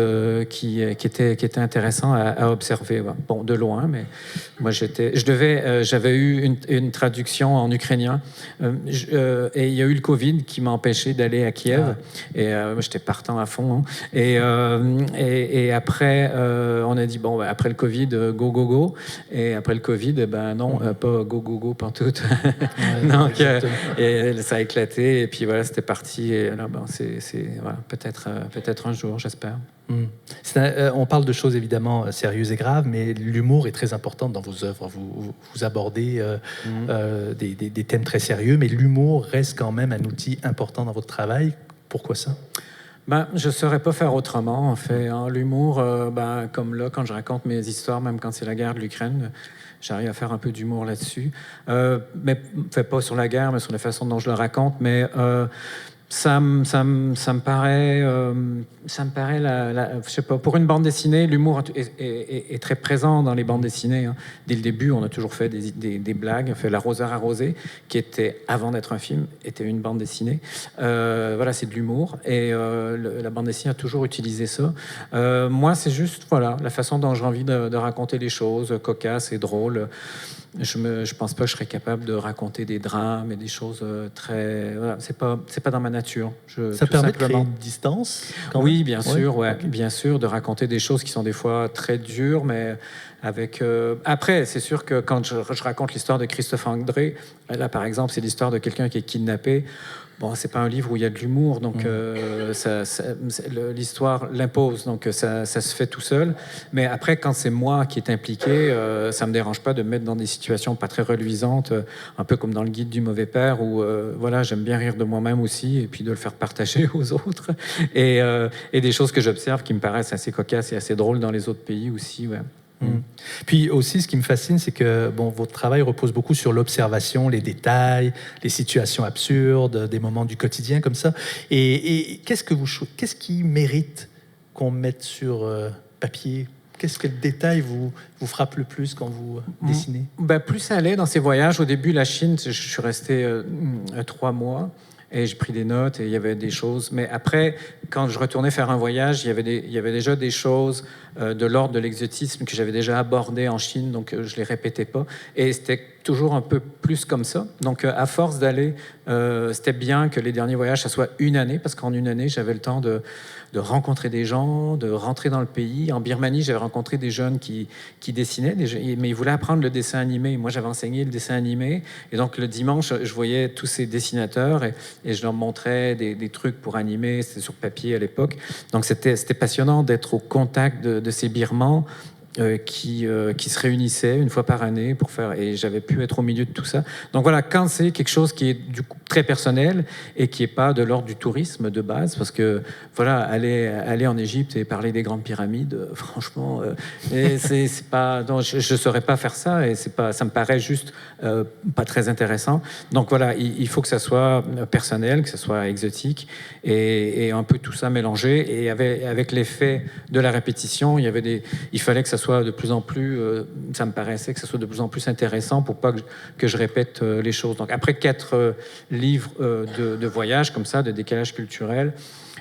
qui était intéressant à observer. Ouais. Bon, de loin, mais moi, j'avais eu une traduction en ukrainien, et il y a eu le Covid qui m'a empêché d'aller à Kiev, et moi, j'étais partant à fond. Et après, on a dit, après le Covid, go. Et après le Covid, non, pas go, pantoute. Donc, et ça a éclaté, et puis voilà, c'était parti. Et là, peut-être un jour, j'espère. On parle de choses évidemment sérieuses et graves, mais l'humour est très important dans vos œuvres. Vous abordez des thèmes très sérieux, mais l'humour reste quand même un outil important dans votre travail. Pourquoi ça ? Je ne saurais pas faire autrement, en fait. L'humour, comme là, quand je raconte mes histoires, même quand c'est la guerre de l'Ukraine, j'arrive à faire un peu d'humour là-dessus. Mais pas sur la guerre, mais sur la façon dont je le raconte. Mais ça me paraît, je sais pas, pour une bande dessinée, l'humour est très présent dans les bandes dessinées. Hein. Dès le début, on a toujours fait des blagues. On fait L'Arroseur arrosé, qui était, avant d'être un film, était une bande dessinée. Voilà, c'est de l'humour. Et la bande dessinée a toujours utilisé ça. Moi, c'est juste, la façon dont j'ai envie de raconter les choses, cocasses et drôles. Je pense pas que je serais capable de raconter des drames et des choses très... c'est pas dans ma nature. Ça permet de créer une distance Oui, bien sûr, okay. Bien sûr, de raconter des choses qui sont des fois très dures, mais avec... Après, c'est sûr que quand je raconte l'histoire de Christophe André, là, par exemple, c'est l'histoire de quelqu'un qui est kidnappé. Bon, c'est pas un livre où il y a de l'humour, donc l'histoire l'impose, donc ça se fait tout seul. Mais après, quand c'est moi qui est impliqué, ça me dérange pas de me mettre dans des situations pas très reluisantes, un peu comme dans le Guide du mauvais père, où j'aime bien rire de moi-même aussi, et puis de le faire partager aux autres, et des choses que j'observe qui me paraissent assez cocasses et assez drôles dans les autres pays aussi, ouais. Puis aussi, ce qui me fascine, c'est que votre travail repose beaucoup sur l'observation, les détails, les situations absurdes, des moments du quotidien comme ça. Et qu'est-ce qui mérite qu'on mette sur papier, Qu'est-ce que le détail vous frappe le plus quand vous dessinez? Plus ça allait dans ces voyages. Au début, la Chine, je suis resté 3 mois. Et j'ai pris des notes et il y avait des choses. Mais après, quand je retournais faire un voyage, il y avait déjà des choses de l'ordre de l'exotisme que j'avais déjà abordées en Chine, donc je ne les répétais pas. Et c'était toujours un peu plus comme ça. Donc à force d'aller, c'était bien que les derniers voyages, ça soit une année, parce qu'en une année, j'avais le temps de rencontrer des gens, de rentrer dans le pays. En Birmanie, j'avais rencontré des jeunes qui dessinaient, mais ils voulaient apprendre le dessin animé. Moi, j'avais enseigné le dessin animé. Et donc, le dimanche, je voyais tous ces dessinateurs et je leur montrais des trucs pour animer. C'était sur papier à l'époque. Donc, c'était passionnant d'être au contact de ces Birmans qui se réunissaient une fois par année pour faire, et j'avais pu être au milieu de tout ça. Donc voilà, quand c'est quelque chose qui est du coup très personnel et qui est pas de l'ordre du tourisme de base, parce que voilà, aller en Égypte et parler des grandes pyramides, franchement, c'est pas, non, je saurais pas faire ça, et c'est pas, ça me paraît juste pas très intéressant. Donc voilà, il faut que ça soit personnel, que ça soit exotique, et un peu tout ça mélangé, et avec l'effet de la répétition, il fallait que ça soit de plus en plus, ça me paraissait que ça soit de plus en plus intéressant pour pas que je répète les choses. Donc après 4 livres de voyage comme ça, de décalage culturel,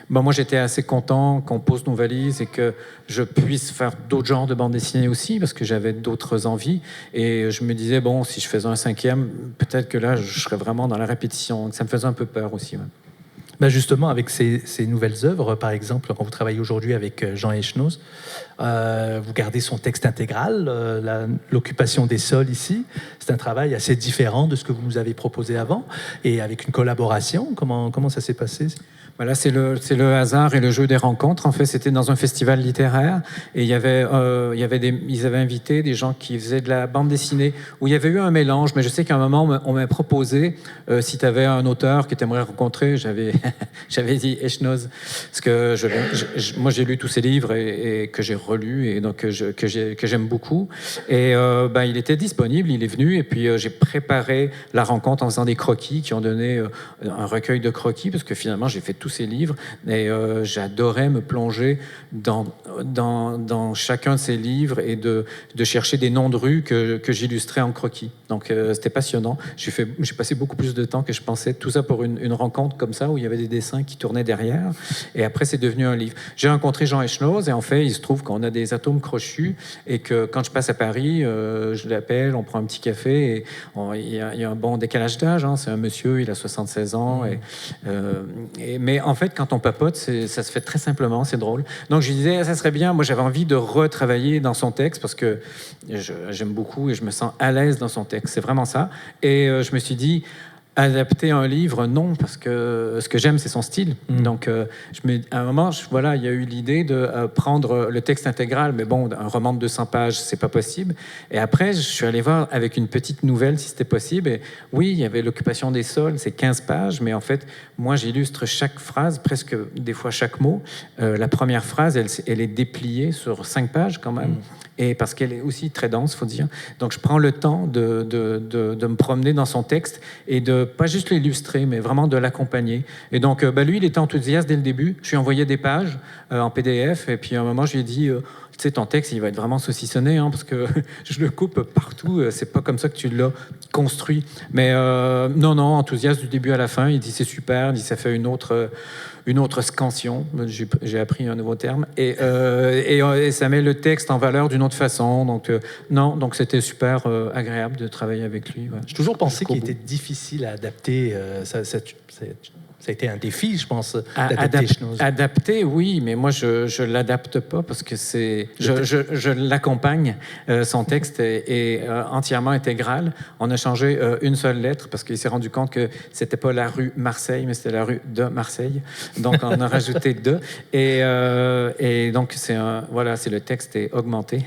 moi j'étais assez content qu'on pose nos valises et que je puisse faire d'autres genres de bande dessinée aussi, parce que j'avais d'autres envies, et je me disais, bon, si je faisais un 5e, peut-être que là je serais vraiment dans la répétition. Donc ça me faisait un peu peur aussi. Ouais. Justement, avec ces nouvelles œuvres, par exemple, quand vous travaillez aujourd'hui avec Jean Echnoz, vous gardez son texte intégral, l'occupation des sols ici. C'est un travail assez différent de ce que vous nous avez proposé avant, et avec une collaboration. Comment ça s'est passé? Voilà, c'est le hasard et le jeu des rencontres. En fait, c'était dans un festival littéraire et ils avaient invité des gens qui faisaient de la bande dessinée où il y avait eu un mélange. Mais je sais qu'à un moment, on m'a proposé si tu avais un auteur que tu aimerais rencontrer. J'avais dit Echnoz, parce que moi j'ai lu tous ses livres et que j'ai relus et donc que j'aime beaucoup. Et il était disponible, il est venu et puis j'ai préparé la rencontre en faisant des croquis qui ont donné un recueil de croquis, parce que finalement j'ai fait tous ces livres et j'adorais me plonger dans chacun de ces livres et de chercher des noms de rues que j'illustrais en croquis. Donc c'était passionnant. J'ai passé beaucoup plus de temps que je pensais. Tout ça pour une rencontre comme ça où il y avait des dessins qui tournaient derrière. Et après c'est devenu un livre. J'ai rencontré Jean Echnoz et en fait il se trouve qu'on a des atomes crochus et que quand je passe à Paris, je l'appelle, on prend un petit café et il y a un bon décalage d'âge. Hein. C'est un monsieur, il a 76 ans. Mais en fait, quand on papote, ça se fait très simplement, c'est drôle. Donc je disais, ça serait bien, moi j'avais envie de retravailler dans son texte parce que j'aime beaucoup et je me sens à l'aise dans son texte, c'est vraiment ça. Et je me suis dit, adapter un livre, non, parce que ce que j'aime, c'est son style. Donc, à un moment, il y a eu l'idée de prendre le texte intégral, mais bon, un roman de 200 pages, c'est pas possible. Et après, je suis allé voir avec une petite nouvelle, si c'était possible. Et oui, il y avait l'occupation des sols, c'est 15 pages, mais en fait, moi, j'illustre chaque phrase, presque des fois chaque mot. La première phrase, elle est dépliée sur 5 pages quand même. Et parce qu'elle est aussi très dense, faut dire. Donc je prends le temps de me promener dans son texte et de pas juste l'illustrer, mais vraiment de l'accompagner. Et donc lui, il était enthousiaste dès le début. Je lui ai envoyé des pages en PDF et puis à un moment, je lui ai dit tu sais, ton texte, il va être vraiment saucissonné, hein, parce que je le coupe partout. C'est pas comme ça que tu l'as construit. Mais non, enthousiaste du début à la fin. Il dit c'est super. Il dit ça fait une autre scansion. J'ai appris un nouveau terme. Et ça met le texte en valeur d'une autre façon. Donc c'était super agréable de travailler avec lui. Ouais. J'ai toujours pensé qu'il était difficile à adapter. Ça a été un défi, je pense, d'adapter Echnoz. Adapter, oui, mais moi, je ne l'adapte pas parce que je l'accompagne. Son texte est entièrement intégral. On a changé une seule lettre parce qu'il s'est rendu compte que ce n'était pas la rue Marseille, mais c'était la rue de Marseille. Donc, on a rajouté 2. Et donc, c'est le texte est augmenté.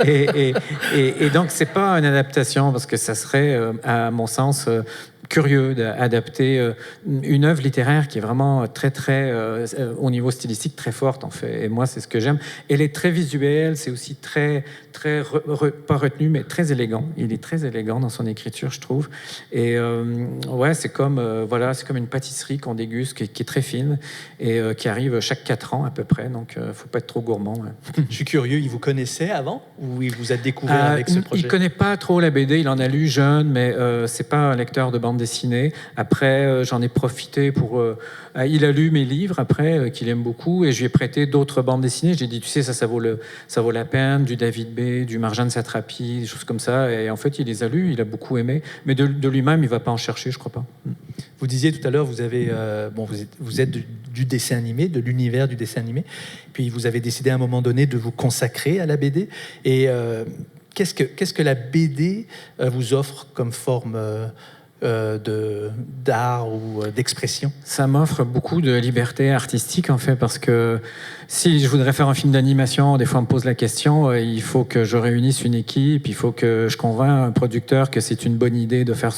et donc, ce n'est pas une adaptation parce que ça serait, à mon sens... curieux d'adapter une œuvre littéraire qui est vraiment très, très, au niveau stylistique, très forte, en fait. Et moi, c'est ce que j'aime. Elle est très visuelle, c'est aussi très, très pas retenu, mais très élégant. Il est très élégant dans son écriture, je trouve. Et ouais, c'est comme, voilà, c'est comme une pâtisserie qu'on déguste, qui est très fine et qui arrive chaque 4 ans à peu près. Donc, il ne faut pas être trop gourmand. Ouais. Je suis curieux, il vous connaissait avant ou il vous a découvert avec ce projet? Il ne connaît pas trop la BD, il en a lu jeune, mais c'est pas un lecteur de bande dessinée. Après, j'en ai profité pour... il a lu mes livres après, qu'il aime beaucoup, et je lui ai prêté d'autres bandes dessinées. J'ai dit, tu sais, ça vaut la peine, du David B, du Marjane Satrapi, des choses comme ça. Et en fait, il les a lus, il a beaucoup aimé. Mais de lui-même, il ne va pas en chercher, je crois pas. Vous disiez tout à l'heure, vous êtes du dessin animé, de l'univers du dessin animé. Puis vous avez décidé à un moment donné de vous consacrer à la BD. Et qu'est-ce que la BD vous offre comme forme d'art ou d'expression? Ça m'offre beaucoup de liberté artistique, en fait, parce que si je voudrais faire un film d'animation, des fois on me pose la question, il faut que je réunisse une équipe, il faut que je convainc un producteur que c'est une bonne idée de faire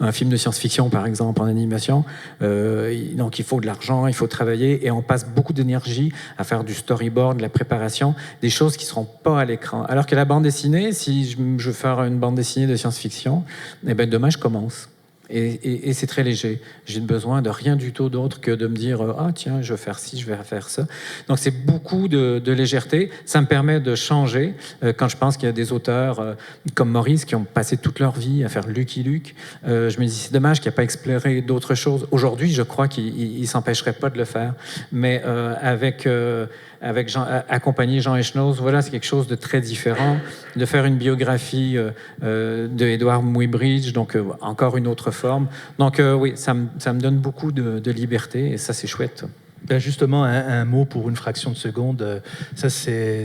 un film de science-fiction, par exemple, en animation. Donc il faut de l'argent, il faut travailler, et on passe beaucoup d'énergie à faire du storyboard, de la préparation, des choses qui ne seront pas à l'écran. Alors que la bande dessinée, si je veux faire une bande dessinée de science-fiction, eh ben demain je commence. Et c'est très léger. J'ai besoin de rien du tout d'autre que de me dire ah tiens, je vais faire ci, je vais faire ça. Donc c'est beaucoup de légèreté. Ça me permet de changer. Quand je pense qu'il y a des auteurs comme Maurice qui ont passé toute leur vie à faire Lucky Luke, je me dis c'est dommage qu'il n'y a pas exploré d'autres choses. Aujourd'hui, je crois qu'il ne s'empêcherait pas de le faire. Mais avec accompagner Jean Echenoz, voilà, c'est quelque chose de très différent. De faire une biographie de Édouard Muybridge, donc encore une autre forme. Donc oui, ça me donne beaucoup de liberté, et ça, c'est chouette. Ben justement, un mot pour une fraction de seconde. Ça, c'est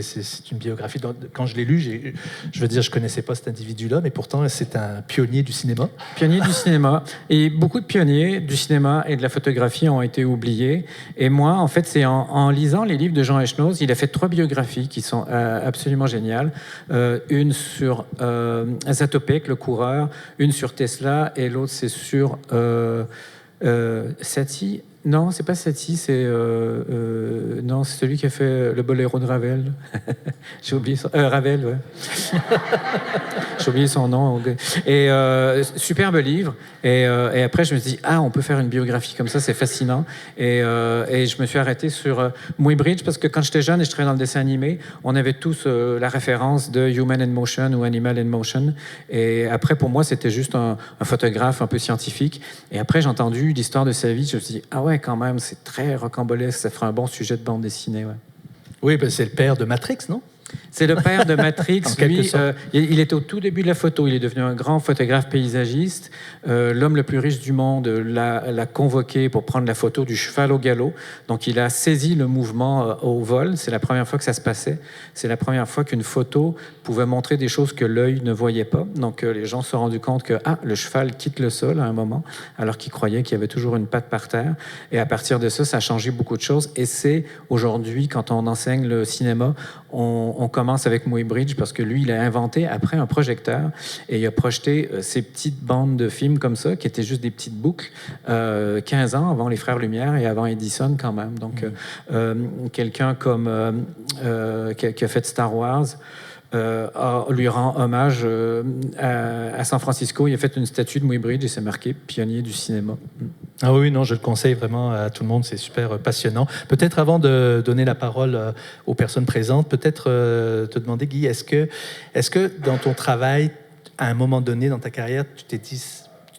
une biographie. Quand je l'ai lu, je veux dire, je connaissais pas cet individu-là, mais pourtant, c'est un pionnier du cinéma. Pionnier du cinéma. Et beaucoup de pionniers du cinéma et de la photographie ont été oubliés. Et moi, en fait, c'est en lisant les livres de Jean Echenoz, il a fait 3 biographies qui sont absolument géniales. Une sur Zatopek, le coureur, une sur Tesla, et l'autre, c'est sur Satie. Non, c'est pas Satie, non, c'est celui qui a fait le boléro de Ravel. J'ai oublié son... Ravel, ouais. J'ai oublié son nom. Et superbe livre. Et après, je me suis dit, on peut faire une biographie comme ça, c'est fascinant. Et je me suis arrêté sur Muybridge, parce que quand j'étais jeune et je travaillais dans le dessin animé, on avait tous la référence de Human in Motion ou Animal in Motion. Et après, pour moi, c'était juste un photographe un peu scientifique. Et après, j'ai entendu l'histoire de sa vie. Je me suis dit, ah ouais, quand même, c'est très rocambolesque. Ça ferait un bon sujet de bande dessinée. Ouais. Oui, ben c'est le père de Matrix, non? C'est le père de Matrix. Lui, sorte. Il était au tout début de la photo. Il est devenu un grand photographe paysagiste. L'homme le plus riche du monde l'a convoqué pour prendre la photo du cheval au galop. Donc, il a saisi le mouvement au vol. C'est la première fois que ça se passait. C'est la première fois qu'une photo pouvait montrer des choses que l'œil ne voyait pas. Donc, les gens se sont rendus compte que le cheval quitte le sol à un moment, alors qu'ils croyaient qu'il y avait toujours une patte par terre. Et à partir de ça a changé beaucoup de choses. Et c'est aujourd'hui, quand on enseigne le cinéma, on commence avec Muybridge, parce que lui, il a inventé après un projecteur, et il a projeté ces petites bandes de films comme ça, qui étaient juste des petites boucles, 15 ans avant les Frères Lumière et avant Edison quand même. Donc, quelqu'un comme qui a fait Star Wars, lui rend hommage à San Francisco. Il a fait une statue de Muybridge et c'est marqué pionnier du cinéma. Ah oui, non, je le conseille vraiment à tout le monde, c'est super passionnant. Peut-être avant de donner la parole aux personnes présentes, peut-être te demander, Guy, est-ce que dans ton travail, à un moment donné dans ta carrière, tu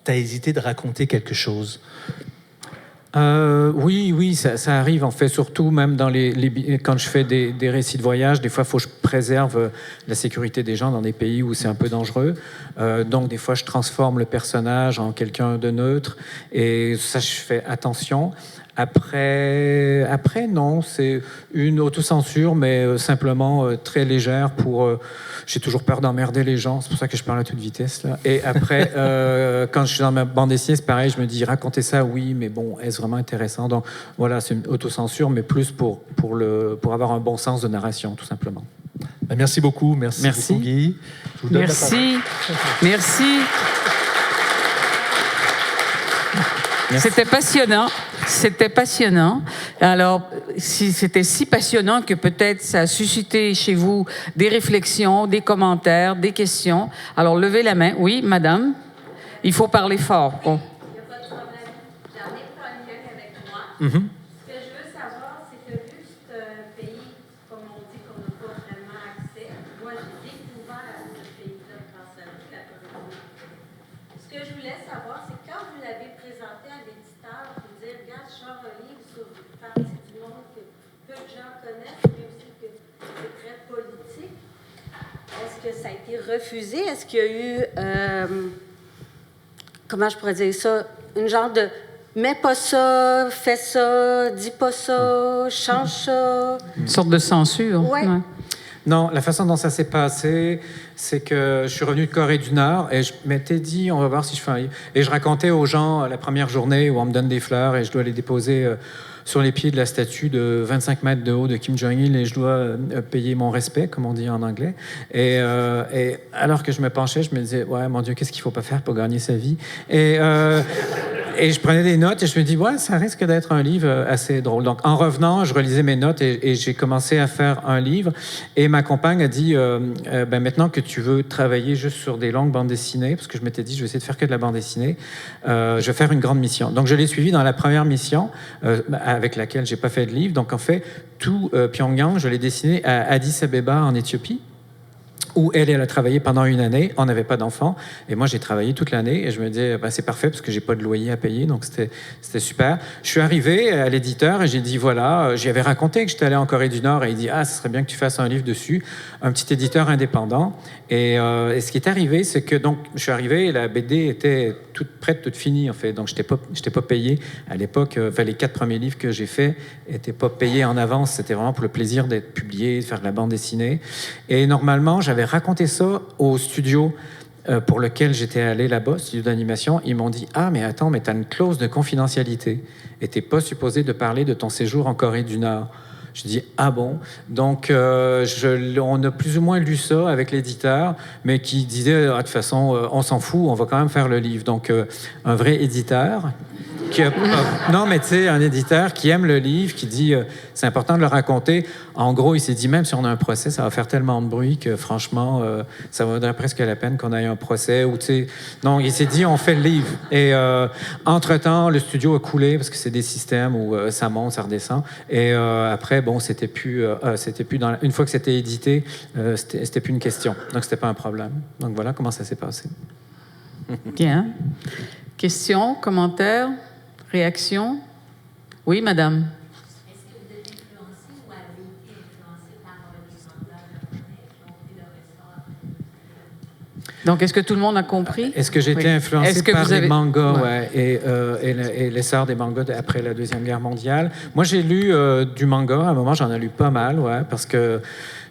as hésité de raconter quelque chose? Oui, ça arrive en fait, surtout même dans quand je fais des récits de voyage, des fois il faut que je préserve la sécurité des gens dans des pays où c'est un peu dangereux. Donc des fois je transforme le personnage en quelqu'un de neutre, et ça je fais attention. Après non, c'est une autocensure, mais simplement très légère j'ai toujours peur d'emmerder les gens, c'est pour ça que je parle à toute vitesse, là. Et après, quand je suis dans ma bande dessinée, c'est pareil, je me dis, raconter ça, oui, mais bon, est-ce vraiment intéressant? Donc voilà, c'est une autocensure, mais plus pour avoir un bon sens de narration, tout simplement. Merci beaucoup, merci beaucoup, Guy. Je vous donne la parole. Merci. C'était passionnant. C'était passionnant. Alors, c'était si passionnant que peut-être ça a suscité chez vous des réflexions, des commentaires, des questions. Alors, levez la main. Oui, madame. Il faut parler fort. Bon. Il n'y a pas de problème. J'en ai pas un lien avec moi. Mhm. Ce que je veux savoir, c'est que vu que c'est un pays, comme on dit, qu'on n'a pas vraiment accès, moi, j'ai découvert ce pays-là grâce à vous, la Corée. Ce que je voulais savoir, c'est quand vous l'avez présenté à l'éditeur, vous dire, regarde, je sors un livre sur une partie du monde que peu de gens connaissent, mais aussi que c'est très politique. Est-ce que ça a été refusé? Est-ce qu'il y a eu... comment je pourrais dire ça, une genre de mets pas ça, fais ça, dis pas ça, change ça. Une sorte de censure. Ouais. Non, la façon dont ça s'est passé, c'est que je suis revenu de Corée du Nord et je m'étais dit, on va voir si je fais un livre. Et je racontais aux gens la première journée où on me donne des fleurs et je dois les déposer sur les pieds de la statue de 25 mètres de haut de Kim Jong-il et je dois payer mon respect, comme on dit en anglais. Et alors que je me penchais, je me disais, ouais, mon Dieu, qu'est-ce qu'il faut pas faire pour gagner sa vie? Et je prenais des notes et je me dis, ouais, ça risque d'être un livre assez drôle. Donc, en revenant, je relisais mes notes et j'ai commencé à faire un livre. Et ma compagne a dit, ben, maintenant que tu veux travailler juste sur des longues bandes dessinées, parce que je m'étais dit, je vais essayer de faire que de la bande dessinée, je vais faire une grande mission. Donc, je l'ai suivi dans la première mission, avec laquelle j'ai pas fait de livre. Donc, en fait, tout Pyongyang, je l'ai dessiné à Addis Abeba, en Éthiopie, où elle a travaillé pendant une année. On n'avait pas d'enfants. Et moi, j'ai travaillé toute l'année. Et je me disais, ben, c'est parfait parce que j'ai pas de loyer à payer. Donc, c'était super. Je suis arrivé à l'éditeur et j'ai dit, voilà, j'y avais raconté que j'étais allé en Corée du Nord. Et il dit, ah, ce serait bien que tu fasses un livre dessus. Un petit éditeur indépendant. Et ce qui est arrivé, c'est que, donc, je suis arrivé et la BD était toute prête, toute finie, en fait. Donc, je n'étais pas payé. À l'époque, les 4 premiers livres que j'ai faits n'étaient pas payés en avance. C'était vraiment pour le plaisir d'être publié, de faire de la bande dessinée. Et normalement, j'avais raconté ça au studio pour lequel j'étais allé là-bas, studio d'animation. Ils m'ont dit, ah, mais attends, mais tu as une clause de confidentialité et tu n'es pas supposé de parler de ton séjour en Corée du Nord. Je dis, ah bon? Donc, on a plus ou moins lu ça avec l'éditeur, mais qui disait, ah, de toute façon, on s'en fout, on va quand même faire le livre. Donc, un vrai éditeur, non, mais tu sais, un éditeur qui aime le livre, qui dit, c'est important de le raconter. En gros, il s'est dit, même si on a un procès, ça va faire tellement de bruit que, franchement, ça vaudrait presque la peine qu'on ait un procès. Ou, tu sais, non, il s'est dit, on fait le livre. Et entre-temps, le studio a coulé, parce que c'est des systèmes où ça monte, ça redescend. Et après, bon, c'était plus dans une fois que c'était édité, c'était plus une question. Donc, c'était pas un problème. Donc, voilà comment ça s'est passé. Bien. Questions, commentaires, réactions? Oui, madame. Est-ce que vous êtes influencé ou avez été influencé par les mandats japonais qui ont pris le ressort? Donc, est-ce que tout le monde a compris? Est-ce que j'ai été influencé Est-ce que par vous avez... les mangas Ouais. et l'essor des mangas après la Deuxième Guerre mondiale? Moi, j'ai lu du manga. À un moment, j'en ai lu pas mal, ouais, parce que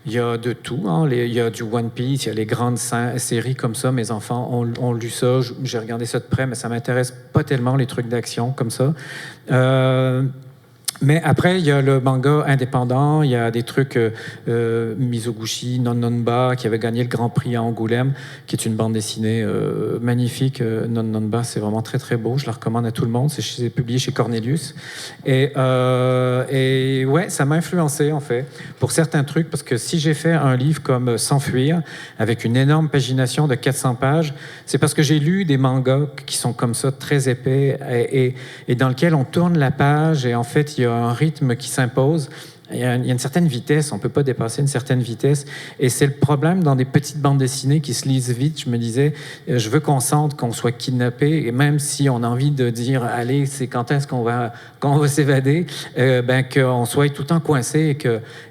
il y a de tout. Hein. Il y a du One Piece, il y a les grandes séries comme ça. Mes enfants ont lu ça. J'ai regardé ça de près, mais ça m'intéresse pas tellement, les trucs d'action comme ça. Mais après, il y a le manga indépendant, il y a des trucs Mizoguchi, Nonnonba, qui avait gagné le Grand Prix à Angoulême, qui est une bande dessinée magnifique. Nonnonba, c'est vraiment très, très beau. Je la recommande à tout le monde. C'est publié chez Cornelius. Et ouais, ça m'a influencé, en fait, pour certains trucs, parce que si j'ai fait un livre comme S'enfuir, avec une énorme pagination de 400 pages, c'est parce que j'ai lu des mangas qui sont comme ça, très épais, et dans lesquels on tourne la page, et en fait, il y a un rythme qui s'impose. Il y a une certaine vitesse, on ne peut pas dépasser une certaine vitesse. Et c'est le problème dans des petites bandes dessinées qui se lisent vite. Je me disais, je veux qu'on sente qu'on soit kidnappé, et même si on a envie de dire, allez, c'est quand est-ce qu'on va s'évader, ben, qu'on soit tout le temps coincé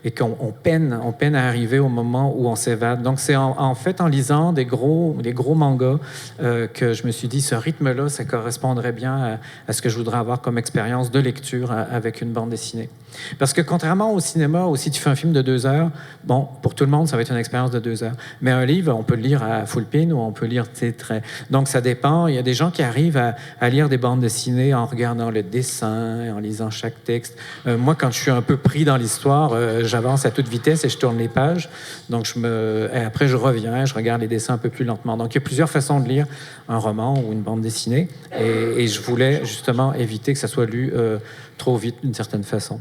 et qu'on peine à arriver au moment où on s'évade. Donc, c'est en fait en lisant des gros mangas que je me suis dit, ce rythme-là, ça correspondrait bien à ce que je voudrais avoir comme expérience de lecture avec une bande dessinée. Parce que contrairement au cinéma, ou si tu fais un film de 2 heures, bon, pour tout le monde, ça va être une expérience de 2 heures. Mais un livre, on peut le lire à full pin ou on peut lire très... Donc, ça dépend. Il y a des gens qui arrivent à lire des bandes dessinées en regardant le dessin, en lisant chaque texte. Moi, quand je suis un peu pris dans l'histoire, j'avance à toute vitesse et je tourne les pages. Donc, et après, je reviens, je regarde les dessins un peu plus lentement. Donc, il y a plusieurs façons de lire un roman ou une bande dessinée. Et je voulais justement éviter que ça soit lu trop vite d'une certaine façon.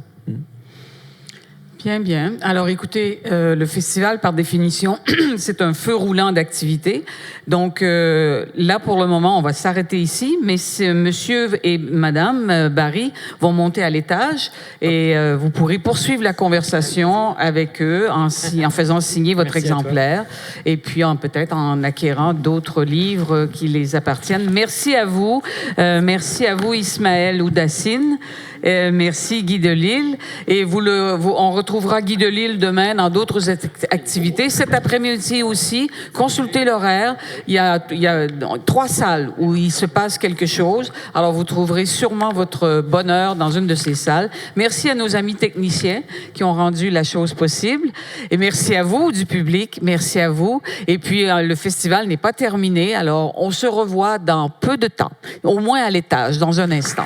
Bien, bien. Alors, écoutez, le festival, par définition, c'est un feu roulant d'activités. Donc, là, pour le moment, on va s'arrêter ici, mais monsieur et madame Barry vont monter à l'étage et vous pourrez poursuivre la conversation avec eux en faisant signer votre exemplaire et puis peut-être en acquérant d'autres livres qui les appartiennent. Merci à vous. Merci à vous, Ismaël Oudassine. Merci Guy Delisle. Et on retrouvera Guy Delisle demain dans d'autres activités. Cet après-midi aussi, consultez l'horaire. Il y a 3 salles où il se passe quelque chose. Alors, vous trouverez sûrement votre bonheur dans une de ces salles. Merci à nos amis techniciens qui ont rendu la chose possible. Et merci à vous, du public. Merci à vous. Et puis, le festival n'est pas terminé. Alors, on se revoit dans peu de temps, au moins à l'étage, dans un instant.